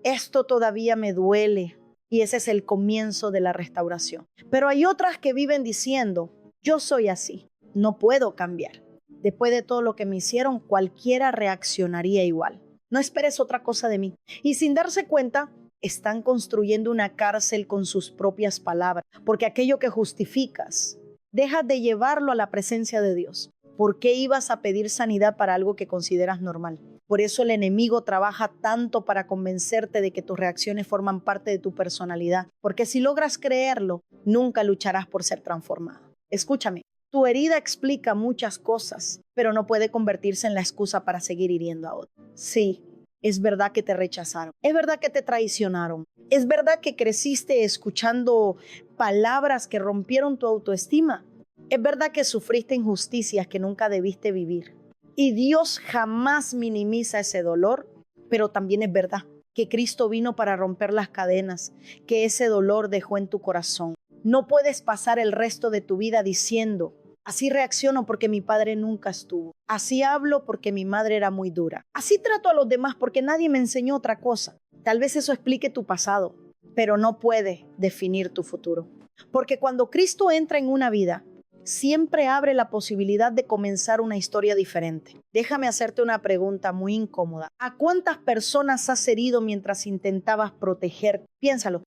esto todavía me duele. Y ese es el comienzo de la restauración. Pero hay otras que viven diciendo, yo soy así, no puedo cambiar. Después de todo lo que me hicieron, cualquiera reaccionaría igual. No esperes otra cosa de mí. Y sin darse cuenta, están construyendo una cárcel con sus propias palabras. Porque aquello que justificas, dejas de llevarlo a la presencia de Dios. ¿Por qué ibas a pedir sanidad para algo que consideras normal? Por eso el enemigo trabaja tanto para convencerte de que tus reacciones forman parte de tu personalidad. Porque si logras creerlo, nunca lucharás por ser transformado. Escúchame, tu herida explica muchas cosas, pero no puede convertirse en la excusa para seguir hiriendo a otros. Sí, es verdad que te rechazaron. Es verdad que te traicionaron. Es verdad que creciste escuchando palabras que rompieron tu autoestima. Es verdad que sufriste injusticias que nunca debiste vivir. Y Dios jamás minimiza ese dolor, pero también es verdad que Cristo vino para romper las cadenas que ese dolor dejó en tu corazón. No puedes pasar el resto de tu vida diciendo: así reacciono porque mi padre nunca estuvo. Así hablo porque mi madre era muy dura. Así trato a los demás porque nadie me enseñó otra cosa. Tal vez eso explique tu pasado, pero no puede definir tu futuro. Porque cuando Cristo entra en una vida, siempre abre la posibilidad de comenzar una historia diferente. Déjame hacerte una pregunta muy incómoda. ¿A cuántas personas has herido mientras intentabas proteger? Piénsalo.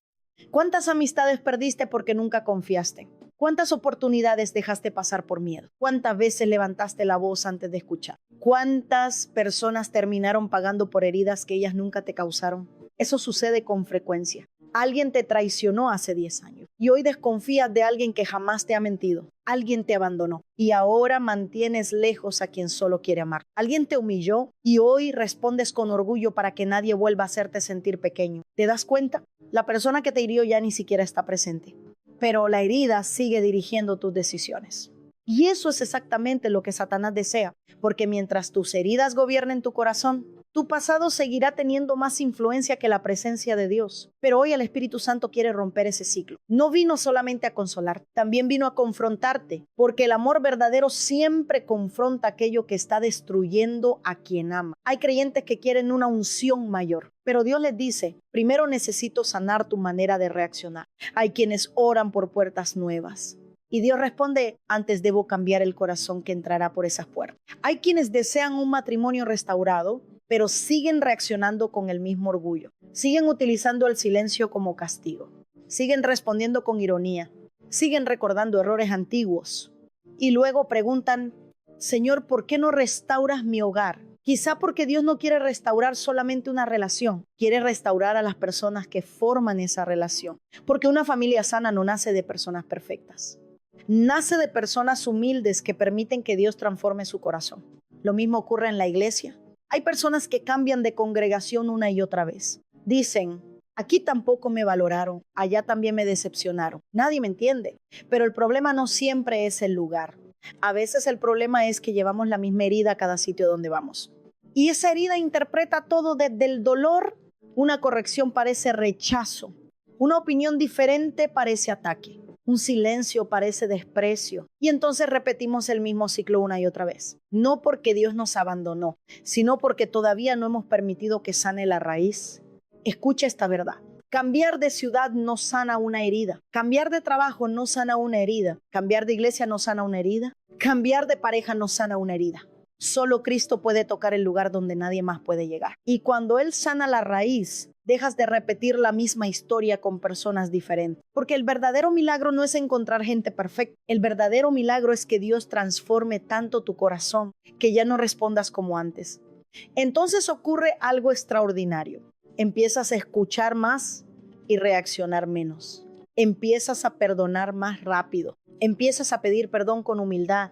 ¿Cuántas amistades perdiste porque nunca confiaste? ¿Cuántas oportunidades dejaste pasar por miedo? ¿Cuántas veces levantaste la voz antes de escuchar? ¿Cuántas personas terminaron pagando por heridas que ellas nunca te causaron? Eso sucede con frecuencia. Alguien te traicionó hace 10 años y hoy desconfías de alguien que jamás te ha mentido. Alguien te abandonó y ahora mantienes lejos a quien solo quiere amar. Alguien te humilló y hoy respondes con orgullo para que nadie vuelva a hacerte sentir pequeño. ¿Te das cuenta? La persona que te hirió ya ni siquiera está presente, pero la herida sigue dirigiendo tus decisiones. Y eso es exactamente lo que Satanás desea, porque mientras tus heridas gobiernen tu corazón, tu pasado seguirá teniendo más influencia que la presencia de Dios. Pero hoy el Espíritu Santo quiere romper ese ciclo. No vino solamente a consolar, también vino a confrontarte, porque el amor verdadero siempre confronta aquello que está destruyendo a quien ama. Hay creyentes que quieren una unción mayor, pero Dios les dice: primero necesito sanar tu manera de reaccionar. Hay quienes oran por puertas nuevas. Y Dios responde: antes debo cambiar el corazón que entrará por esas puertas. Hay quienes desean un matrimonio restaurado, pero siguen reaccionando con el mismo orgullo. Siguen utilizando el silencio como castigo. Siguen respondiendo con ironía. Siguen recordando errores antiguos. Y luego preguntan: Señor, ¿por qué no restauras mi hogar? Quizá porque Dios no quiere restaurar solamente una relación. Quiere restaurar a las personas que forman esa relación. Porque una familia sana no nace de personas perfectas. Nace de personas humildes que permiten que Dios transforme su corazón. Lo mismo ocurre en la iglesia. Hay personas que cambian de congregación una y otra vez. Dicen: aquí tampoco me valoraron, allá también me decepcionaron. Nadie me entiende. Pero el problema no siempre es el lugar. A veces el problema es que llevamos la misma herida a cada sitio donde vamos. Y esa herida interpreta todo desde el dolor. Una corrección parece rechazo. Una opinión diferente parece ataque. Un silencio parece desprecio. Y entonces repetimos el mismo ciclo una y otra vez. No porque Dios nos abandonó, sino porque todavía no hemos permitido que sane la raíz. Escucha esta verdad. Cambiar de ciudad no sana una herida. Cambiar de trabajo no sana una herida. Cambiar de iglesia no sana una herida. Cambiar de pareja no sana una herida. Solo Cristo puede tocar el lugar donde nadie más puede llegar. Y cuando Él sana la raíz, dejas de repetir la misma historia con personas diferentes. Porque el verdadero milagro no es encontrar gente perfecta. El verdadero milagro es que Dios transforme tanto tu corazón que ya no respondas como antes. Entonces ocurre algo extraordinario. Empiezas a escuchar más y reaccionar menos. Empiezas a perdonar más rápido. Empiezas a pedir perdón con humildad.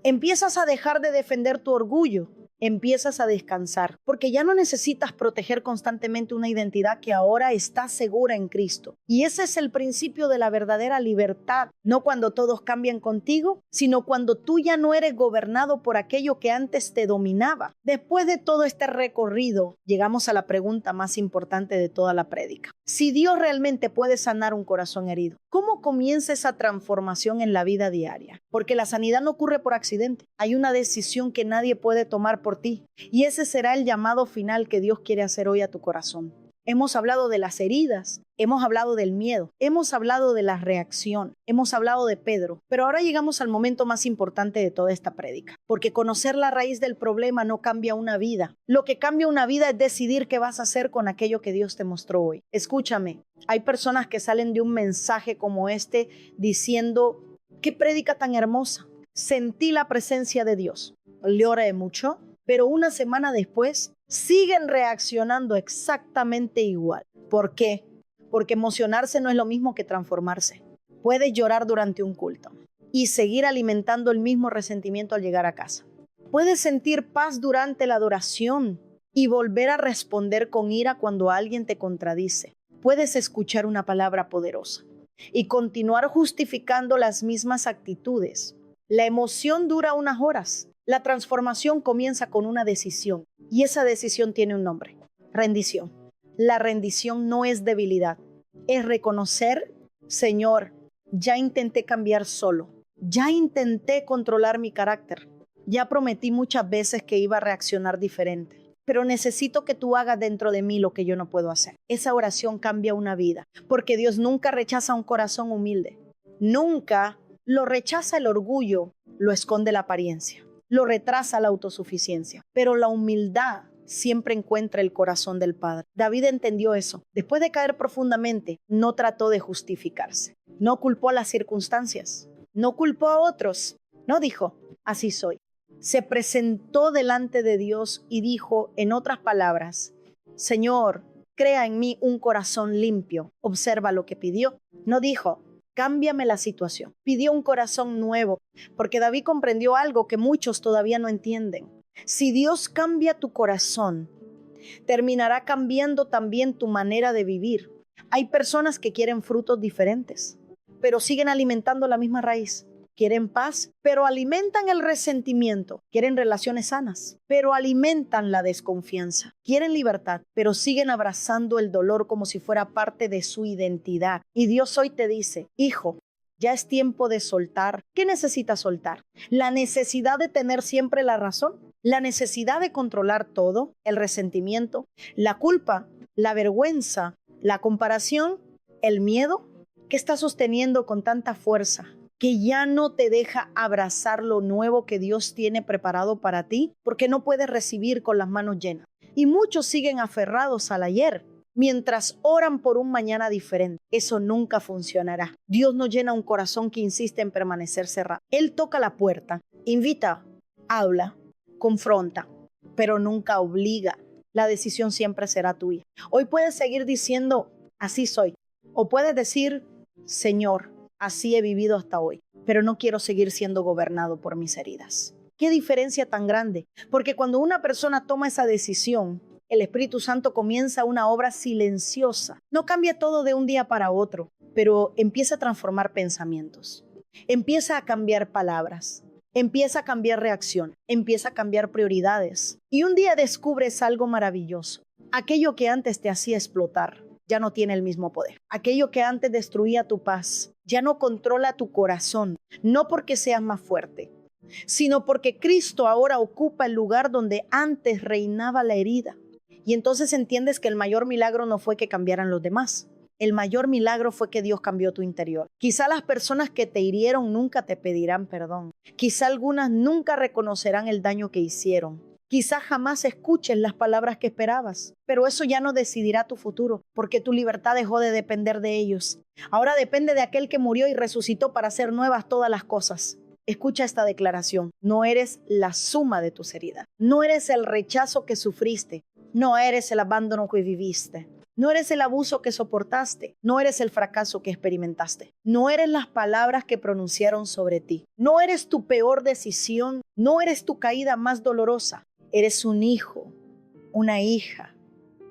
Empiezas a dejar de defender tu orgullo. Empiezas a descansar, porque ya no necesitas proteger constantemente una identidad que ahora está segura en Cristo. Y ese es el principio de la verdadera libertad, no cuando todos cambian contigo, sino cuando tú ya no eres gobernado por aquello que antes te dominaba. Después de todo este recorrido, llegamos a la pregunta más importante de toda la prédica. Si Dios realmente puede sanar un corazón herido, ¿cómo comienza esa transformación en la vida diaria? Porque la sanidad no ocurre por accidente. Hay una decisión que nadie puede tomar por ti. Y ese será el llamado final que Dios quiere hacer hoy a tu corazón. Hemos hablado de las heridas, hemos hablado del miedo, hemos hablado de la reacción, hemos hablado de Pedro, pero ahora llegamos al momento más importante de toda esta prédica, porque conocer la raíz del problema no cambia una vida. Lo que cambia una vida es decidir qué vas a hacer con aquello que Dios te mostró hoy. Escúchame, hay personas que salen de un mensaje como este diciendo: ¡qué prédica tan hermosa! Sentí la presencia de Dios. Le oré mucho, pero una semana después siguen reaccionando exactamente igual. ¿Por qué? Porque emocionarse no es lo mismo que transformarse. Puedes llorar durante un culto y seguir alimentando el mismo resentimiento al llegar a casa. Puedes sentir paz durante la adoración y volver a responder con ira cuando alguien te contradice. Puedes escuchar una palabra poderosa y continuar justificando las mismas actitudes. La emoción dura unas horas. La transformación comienza con una decisión y esa decisión tiene un nombre: rendición. La rendición no es debilidad, es reconocer: Señor, ya intenté cambiar solo, ya intenté controlar mi carácter, ya prometí muchas veces que iba a reaccionar diferente, pero necesito que tú hagas dentro de mí lo que yo no puedo hacer. Esa oración cambia una vida, porque Dios nunca rechaza un corazón humilde, nunca lo rechaza el orgullo, lo esconde la apariencia, lo retrasa la autosuficiencia, pero la humildad siempre encuentra el corazón del Padre. David entendió eso. Después de caer profundamente, no trató de justificarse, no culpó a las circunstancias, no culpó a otros, no dijo: así soy. Se presentó delante de Dios y dijo, en otras palabras: Señor, crea en mí un corazón limpio. Observa lo que pidió. No dijo: cámbiame la situación. Pidió un corazón nuevo, porque David comprendió algo que muchos todavía no entienden. Si Dios cambia tu corazón, terminará cambiando también tu manera de vivir. Hay personas que quieren frutos diferentes, pero siguen alimentando la misma raíz. Quieren paz, pero alimentan el resentimiento. Quieren relaciones sanas, pero alimentan la desconfianza. Quieren libertad, pero siguen abrazando el dolor como si fuera parte de su identidad. Y Dios hoy te dice: hijo, ya es tiempo de soltar. ¿Qué necesitas soltar? La necesidad de tener siempre la razón, la necesidad de controlar todo, el resentimiento, la culpa, la vergüenza, la comparación, el miedo que está sosteniendo con tanta fuerza, que ya no te deja abrazar lo nuevo que Dios tiene preparado para ti, porque no puedes recibir con las manos llenas. Y muchos siguen aferrados al ayer, mientras oran por un mañana diferente. Eso nunca funcionará. Dios no llena un corazón que insiste en permanecer cerrado. Él toca la puerta, invita, habla, confronta, pero nunca obliga. La decisión siempre será tuya. Hoy puedes seguir diciendo: así soy, o puedes decir: Señor, así he vivido hasta hoy, pero no quiero seguir siendo gobernado por mis heridas. ¿Qué diferencia tan grande? Porque cuando una persona toma esa decisión, el Espíritu Santo comienza una obra silenciosa. No cambia todo de un día para otro, pero empieza a transformar pensamientos, empieza a cambiar palabras, empieza a cambiar reacción, empieza a cambiar prioridades. Y un día descubres algo maravilloso. Aquello que antes te hacía explotar ya no tiene el mismo poder. Aquello que antes destruía tu paz ya no controla tu corazón, no porque seas más fuerte, sino porque Cristo ahora ocupa el lugar donde antes reinaba la herida. Y entonces entiendes que el mayor milagro no fue que cambiaran los demás. El mayor milagro fue que Dios cambió tu interior. Quizá las personas que te hirieron nunca te pedirán perdón. Quizá algunas nunca reconocerán el daño que hicieron. Quizás jamás escuches las palabras que esperabas, pero eso ya no decidirá tu futuro, porque tu libertad dejó de depender de ellos. Ahora depende de aquel que murió y resucitó para hacer nuevas todas las cosas. Escucha esta declaración: no eres la suma de tus heridas, no eres el rechazo que sufriste, no eres el abandono que viviste, no eres el abuso que soportaste, no eres el fracaso que experimentaste, no eres las palabras que pronunciaron sobre ti, no eres tu peor decisión, no eres tu caída más dolorosa. Eres un hijo, una hija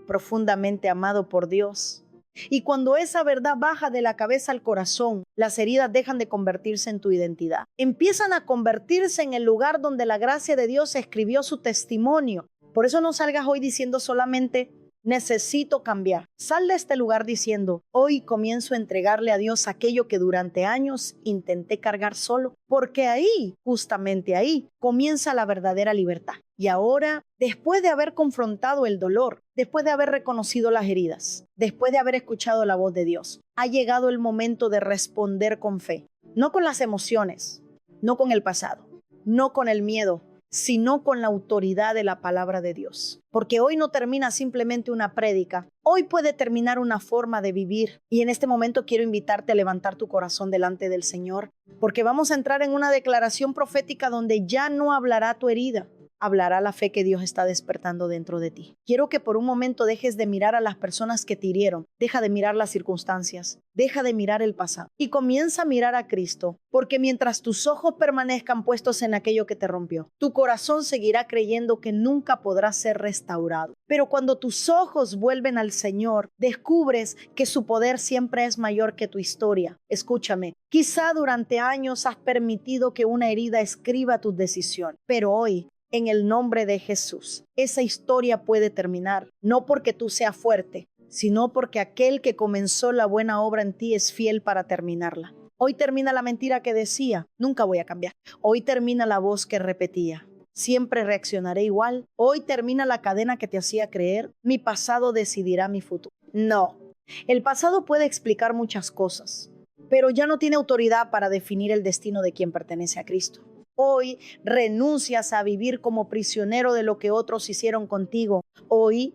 profundamente amado por Dios. Y cuando esa verdad baja de la cabeza al corazón, las heridas dejan de convertirse en tu identidad. Empiezan a convertirse en el lugar donde la gracia de Dios escribió su testimonio. Por eso no salgas hoy diciendo solamente: necesito cambiar. Sal de este lugar diciendo: hoy comienzo a entregarle a Dios aquello que durante años intenté cargar solo, porque ahí, justamente ahí, comienza la verdadera libertad. Y ahora, después de haber confrontado el dolor, después de haber reconocido las heridas, después de haber escuchado la voz de Dios, ha llegado el momento de responder con fe, no con las emociones, no con el pasado, no con el miedo, sino con la autoridad de la palabra de Dios. Porque hoy no termina simplemente una prédica, hoy puede terminar una forma de vivir. Y en este momento quiero invitarte a levantar tu corazón delante del Señor, porque vamos a entrar en una declaración profética donde ya no hablará tu herida, hablará la fe que Dios está despertando dentro de ti. Quiero que por un momento dejes de mirar a las personas que te hirieron, deja de mirar las circunstancias, deja de mirar el pasado y comienza a mirar a Cristo, porque mientras tus ojos permanezcan puestos en aquello que te rompió, tu corazón seguirá creyendo que nunca podrá ser restaurado. Pero cuando tus ojos vuelven al Señor, descubres que su poder siempre es mayor que tu historia. Escúchame, quizá durante años has permitido que una herida escriba tus decisiones, pero hoy, en el nombre de Jesús, esa historia puede terminar, no porque tú seas fuerte, sino porque aquel que comenzó la buena obra en ti es fiel para terminarla. Hoy termina la mentira que decía, nunca voy a cambiar. Hoy termina la voz que repetía, siempre reaccionaré igual. Hoy termina la cadena que te hacía creer, mi pasado decidirá mi futuro. No, el pasado puede explicar muchas cosas, pero ya no tiene autoridad para definir el destino de quien pertenece a Cristo. Hoy renuncias a vivir como prisionero de lo que otros hicieron contigo. Hoy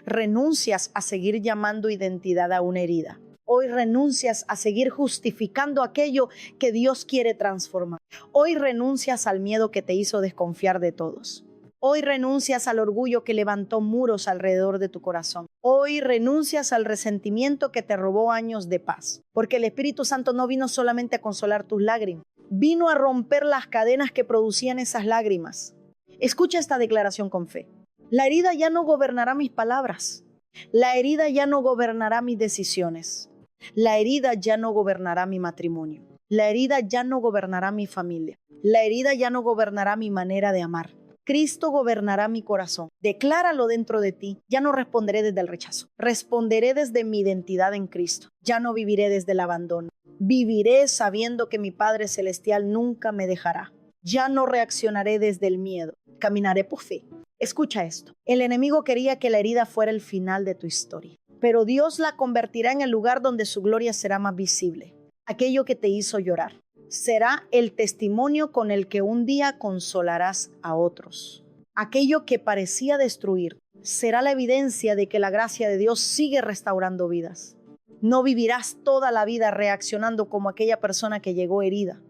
renuncias a seguir llamando identidad a una herida. Hoy renuncias a seguir justificando aquello que Dios quiere transformar. Hoy renuncias al miedo que te hizo desconfiar de todos. Hoy renuncias al orgullo que levantó muros alrededor de tu corazón. Hoy renuncias al resentimiento que te robó años de paz. Porque el Espíritu Santo no vino solamente a consolar tus lágrimas, vino a romper las cadenas que producían esas lágrimas. Escucha esta declaración con fe. La herida ya no gobernará mis palabras. La herida ya no gobernará mis decisiones. La herida ya no gobernará mi matrimonio. La herida ya no gobernará mi familia. La herida ya no gobernará mi manera de amar. Cristo gobernará mi corazón. Decláralo dentro de ti. Ya no responderé desde el rechazo. Responderé desde mi identidad en Cristo. Ya no viviré desde el abandono. Viviré sabiendo que mi Padre Celestial nunca me dejará. Ya no reaccionaré desde el miedo. Caminaré por fe. Escucha esto. El enemigo quería que la herida fuera el final de tu historia, pero Dios la convertirá en el lugar donde su gloria será más visible. Aquello que te hizo llorar será el testimonio con el que un día consolarás a otros. Aquello que parecía destruir será la evidencia de que la gracia de Dios sigue restaurando vidas. No vivirás toda la vida reaccionando como aquella persona que llegó herida,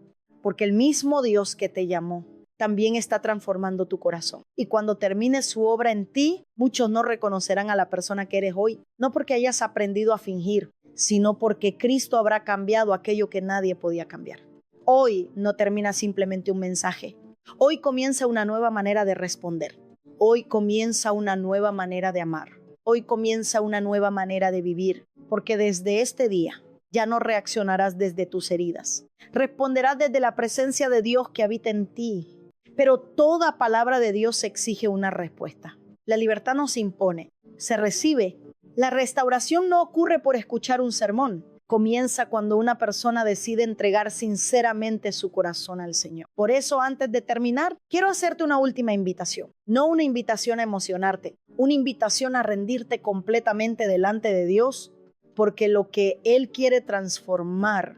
porque el mismo Dios que te llamó también está transformando tu corazón. Y cuando termine su obra en ti, muchos no reconocerán a la persona que eres hoy, no porque hayas aprendido a fingir, sino porque Cristo habrá cambiado aquello que nadie podía cambiar. Hoy no termina simplemente un mensaje. Hoy comienza una nueva manera de responder. Hoy comienza una nueva manera de amar. Hoy comienza una nueva manera de vivir, porque desde este día ya no reaccionarás desde tus heridas. Responderás desde la presencia de Dios que habita en ti. Pero toda palabra de Dios exige una respuesta. La libertad no se impone, se recibe. La restauración no ocurre por escuchar un sermón. Comienza cuando una persona decide entregar sinceramente su corazón al Señor. Por eso, antes de terminar, quiero hacerte una última invitación. No una invitación a emocionarte, una invitación a rendirte completamente delante de Dios, porque lo que Él quiere transformar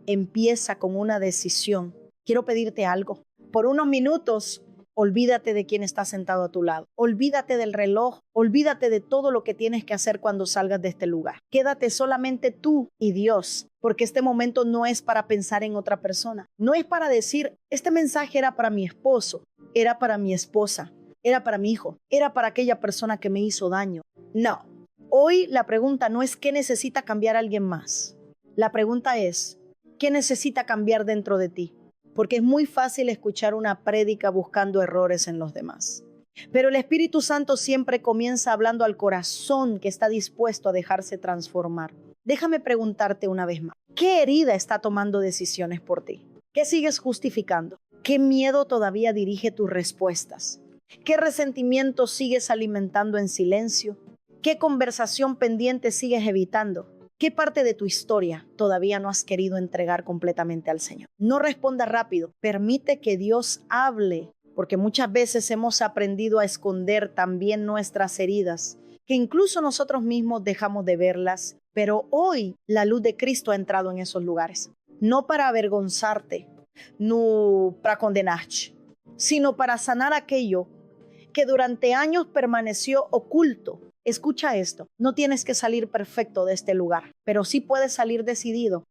empieza con una decisión. Quiero pedirte algo. Por unos minutos, olvídate de quién está sentado a tu lado. Olvídate del reloj. Olvídate de todo lo que tienes que hacer cuando salgas de este lugar. Quédate solamente tú y Dios, porque este momento no es para pensar en otra persona. No es para decir, este mensaje era para mi esposo, era para mi esposa, era para mi hijo, era para aquella persona que me hizo daño. No. Hoy la pregunta no es qué necesita cambiar alguien más. La pregunta es, ¿qué necesita cambiar dentro de ti? Porque es muy fácil escuchar una prédica buscando errores en los demás. Pero el Espíritu Santo siempre comienza hablando al corazón que está dispuesto a dejarse transformar. Déjame preguntarte una vez más, ¿qué herida está tomando decisiones por ti? ¿Qué sigues justificando? ¿Qué miedo todavía dirige tus respuestas? ¿Qué resentimiento sigues alimentando en silencio? ¿Qué conversación pendiente sigues evitando? ¿Qué parte de tu historia todavía no has querido entregar completamente al Señor? No responda rápido. Permite que Dios hable, porque muchas veces hemos aprendido a esconder también nuestras heridas, que incluso nosotros mismos dejamos de verlas, pero hoy la luz de Cristo ha entrado en esos lugares. No para avergonzarte, no para condenarte, sino para sanar aquello que durante años permaneció oculto. Escucha esto, no tienes que salir perfecto de este lugar, pero sí puedes salir decidido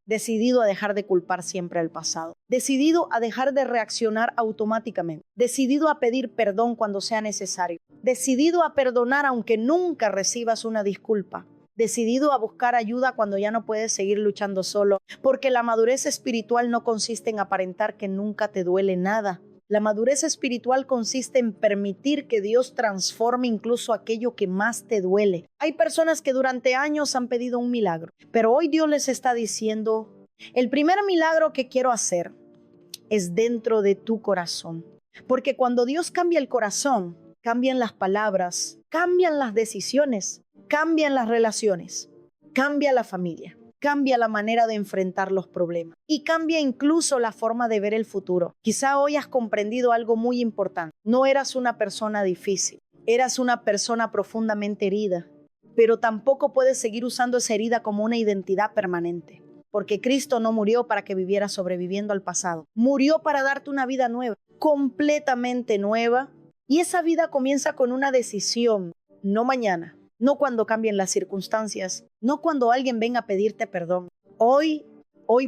a dejar de culpar siempre al pasado, decidido a dejar de reaccionar automáticamente, decidido a pedir perdón cuando sea necesario, decidido a perdonar aunque nunca recibas una disculpa, decidido a buscar ayuda cuando ya no puedes seguir luchando solo, porque la madurez espiritual no consiste en aparentar que nunca te duele nada. La madurez espiritual consiste en permitir que Dios transforme incluso aquello que más te duele. Hay personas que durante años han pedido un milagro, pero hoy Dios les está diciendo, el primer milagro que quiero hacer es dentro de tu corazón. Porque cuando Dios cambia el corazón, cambian las palabras, cambian las decisiones, cambian las relaciones, cambia la familia. Cambia la manera de enfrentar los problemas y cambia incluso la forma de ver el futuro. Quizá hoy has comprendido algo muy importante. No eras una persona difícil, eras una persona profundamente herida, pero tampoco puedes seguir usando esa herida como una identidad permanente. Porque Cristo no murió para que vivieras sobreviviendo al pasado. Murió para darte una vida nueva, completamente nueva. Y esa vida comienza con una decisión, no mañana. No cuando cambien las circunstancias, no cuando alguien venga a pedirte perdón. Hoy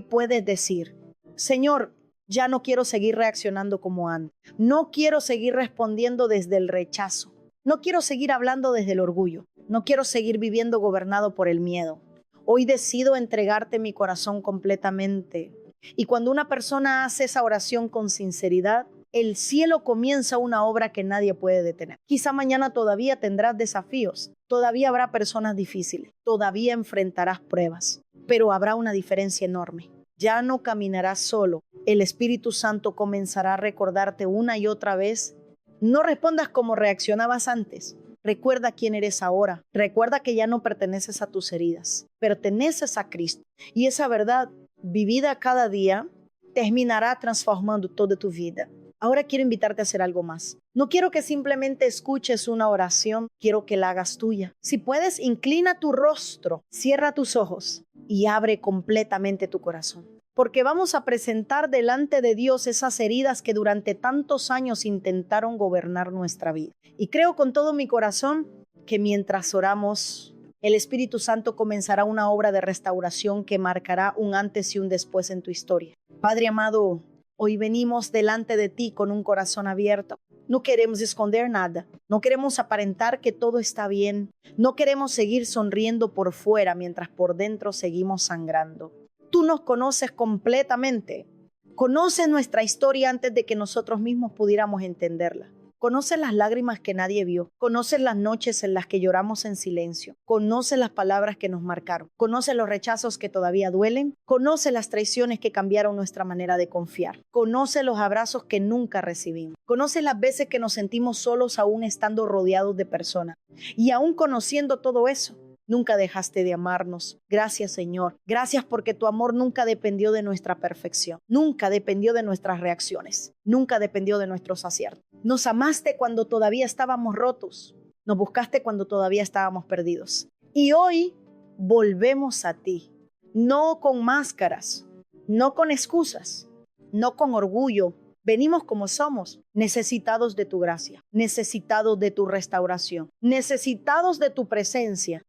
puedes decir, Señor, ya no quiero seguir reaccionando como antes. No quiero seguir respondiendo desde el rechazo. No quiero seguir hablando desde el orgullo. No quiero seguir viviendo gobernado por el miedo. Hoy decido entregarte mi corazón completamente. Y cuando una persona hace esa oración con sinceridad, el cielo comienza una obra que nadie puede detener. Quizá mañana todavía tendrás desafíos, todavía habrá personas difíciles, todavía enfrentarás pruebas, pero habrá una diferencia enorme. Ya no caminarás solo. El Espíritu Santo comenzará a recordarte una y otra vez. No respondas como reaccionabas antes. Recuerda quién eres ahora. Recuerda que ya no perteneces a tus heridas. Perteneces a Cristo. Y esa verdad, vivida cada día, terminará transformando toda tu vida. Ahora quiero invitarte a hacer algo más. No quiero que simplemente escuches una oración, quiero que la hagas tuya. Si puedes, inclina tu rostro, cierra tus ojos y abre completamente tu corazón. Porque vamos a presentar delante de Dios esas heridas que durante tantos años intentaron gobernar nuestra vida. Y creo con todo mi corazón que mientras oramos, el Espíritu Santo comenzará una obra de restauración que marcará un antes y un después en tu historia. Padre amado, hoy venimos delante de ti con un corazón abierto. No queremos esconder nada. No queremos aparentar que todo está bien. No queremos seguir sonriendo por fuera mientras por dentro seguimos sangrando. Tú nos conoces completamente. Conoces nuestra historia antes de que nosotros mismos pudiéramos entenderla. Conoces las lágrimas que nadie vio. Conoces las noches en las que lloramos en silencio. Conoces las palabras que nos marcaron. Conoces los rechazos que todavía duelen. Conoces las traiciones que cambiaron nuestra manera de confiar. Conoces los abrazos que nunca recibimos. Conoces las veces que nos sentimos solos aún estando rodeados de personas. Y aún conociendo todo eso, nunca dejaste de amarnos. Gracias, Señor. Gracias porque tu amor nunca dependió de nuestra perfección. Nunca dependió de nuestras reacciones. Nunca dependió de nuestros aciertos. Nos amaste cuando todavía estábamos rotos. Nos buscaste cuando todavía estábamos perdidos. Y hoy volvemos a ti. No con máscaras, no con excusas, no con orgullo. Venimos como somos, necesitados de tu gracia, necesitados de tu restauración, necesitados de tu presencia.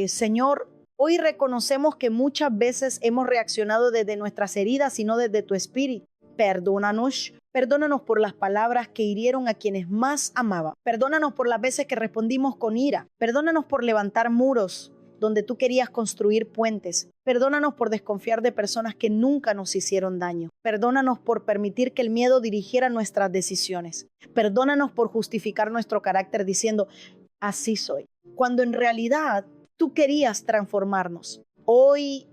Señor, hoy reconocemos que muchas veces hemos reaccionado desde nuestras heridas y no desde tu espíritu. Perdónanos por las palabras que hirieron a quienes más amaban. Perdónanos por las veces que respondimos con ira. Perdónanos por levantar muros donde tú querías construir puentes. Perdónanos por desconfiar de personas que nunca nos hicieron daño. Perdónanos por permitir que el miedo dirigiera nuestras decisiones. Perdónanos por justificar nuestro carácter diciendo, así soy, cuando en realidad tú querías transformarnos. Hoy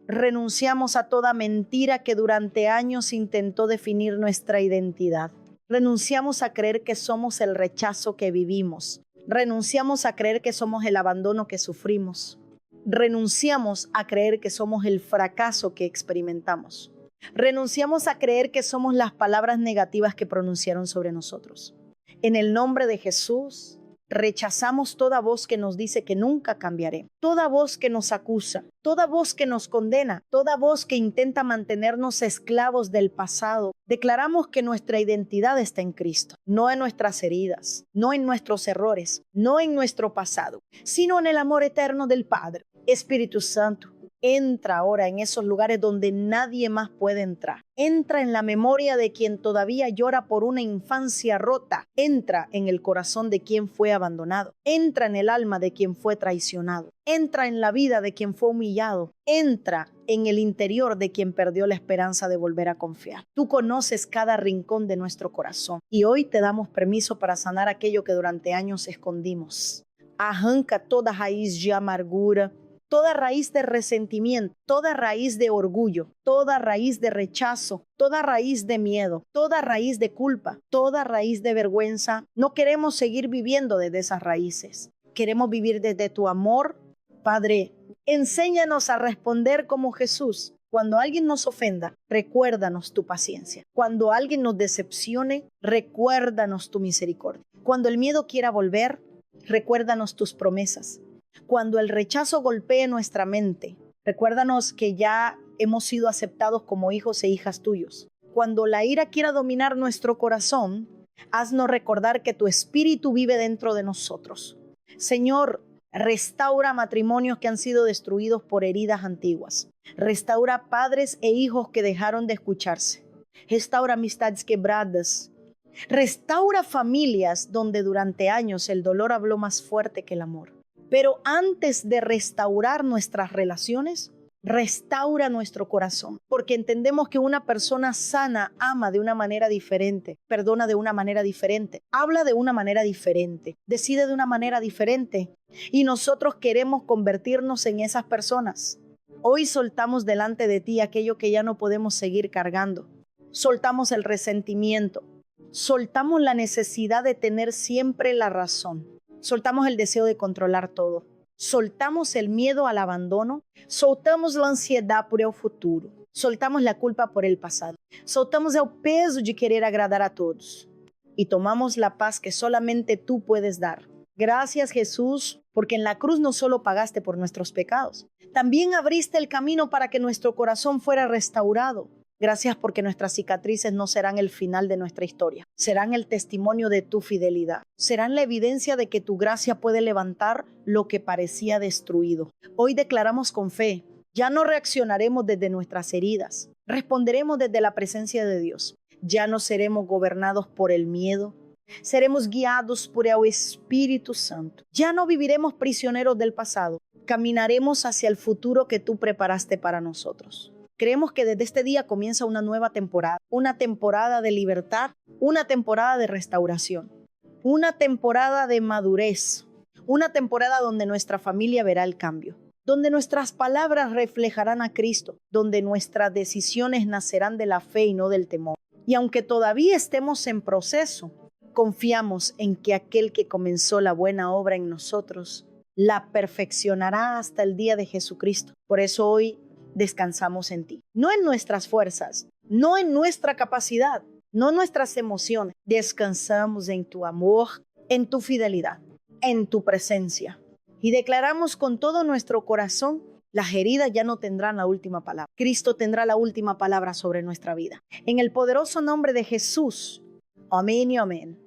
renunciamos a toda mentira que durante años intentó definir nuestra identidad. Renunciamos a creer que somos el rechazo que vivimos. Renunciamos a creer que somos el abandono que sufrimos. Renunciamos a creer que somos el fracaso que experimentamos. Renunciamos a creer que somos las palabras negativas que pronunciaron sobre nosotros. En el nombre de Jesús, rechazamos toda voz que nos dice que nunca cambiaré, toda voz que nos acusa, toda voz que nos condena, toda voz que intenta mantenernos esclavos del pasado. Declaramos que nuestra identidad está en Cristo, no en nuestras heridas, no en nuestros errores, no en nuestro pasado, sino en el amor eterno del Padre. Espíritu Santo, entra ahora en esos lugares donde nadie más puede entrar. Entra en la memoria de quien todavía llora por una infancia rota. Entra en el corazón de quien fue abandonado. Entra en el alma de quien fue traicionado. Entra en la vida de quien fue humillado. Entra en el interior de quien perdió la esperanza de volver a confiar. Tú conoces cada rincón de nuestro corazón y hoy te damos permiso para sanar aquello que durante años escondimos. Arranca toda raíz de amargura, toda raíz de resentimiento, toda raíz de orgullo, toda raíz de rechazo, toda raíz de miedo, toda raíz de culpa, toda raíz de vergüenza. No queremos seguir viviendo desde esas raíces. Queremos vivir desde tu amor. Padre, enséñanos a responder como Jesús. Cuando alguien nos ofenda, recuérdanos tu paciencia. Cuando alguien nos decepcione, recuérdanos tu misericordia. Cuando el miedo quiera volver, recuérdanos tus promesas. Cuando el rechazo golpee nuestra mente, recuérdanos que ya hemos sido aceptados como hijos e hijas tuyos. Cuando la ira quiera dominar nuestro corazón, haznos recordar que tu espíritu vive dentro de nosotros. Señor, restaura matrimonios que han sido destruidos por heridas antiguas. Restaura padres e hijos que dejaron de escucharse. Restaura amistades quebradas. Restaura familias donde durante años el dolor habló más fuerte que el amor. Pero antes de restaurar nuestras relaciones, restaura nuestro corazón, porque entendemos que una persona sana ama de una manera diferente, perdona de una manera diferente, habla de una manera diferente, decide de una manera diferente, y nosotros queremos convertirnos en esas personas. Hoy soltamos delante de ti aquello que ya no podemos seguir cargando. Soltamos el resentimiento, soltamos la necesidad de tener siempre la razón. Soltamos el deseo de controlar todo. Soltamos el miedo al abandono. Soltamos la ansiedad por el futuro. Soltamos la culpa por el pasado. Soltamos el peso de querer agradar a todos. Y tomamos la paz que solamente tú puedes dar. Gracias, Jesús, porque en la cruz no solo pagaste por nuestros pecados, también abriste el camino para que nuestro corazón fuera restaurado. Gracias porque nuestras cicatrices no serán el final de nuestra historia. Serán el testimonio de tu fidelidad. Serán la evidencia de que tu gracia puede levantar lo que parecía destruido. Hoy declaramos con fe. Ya no reaccionaremos desde nuestras heridas. Responderemos desde la presencia de Dios. Ya no seremos gobernados por el miedo. Seremos guiados por el Espíritu Santo. Ya no viviremos prisioneros del pasado. Caminaremos hacia el futuro que tú preparaste para nosotros. Creemos que desde este día comienza una nueva temporada, una temporada de libertad, una temporada de restauración, una temporada de madurez, una temporada donde nuestra familia verá el cambio, donde nuestras palabras reflejarán a Cristo, donde nuestras decisiones nacerán de la fe y no del temor. Y aunque todavía estemos en proceso, confiamos en que aquel que comenzó la buena obra en nosotros la perfeccionará hasta el día de Jesucristo. Por eso hoy descansamos en ti, no en nuestras fuerzas, no en nuestra capacidad, no en nuestras emociones. Descansamos en tu amor, en tu fidelidad, en tu presencia. Y declaramos con todo nuestro corazón, las heridas ya no tendrán la última palabra. Cristo tendrá la última palabra sobre nuestra vida. En el poderoso nombre de Jesús. Amén y amén.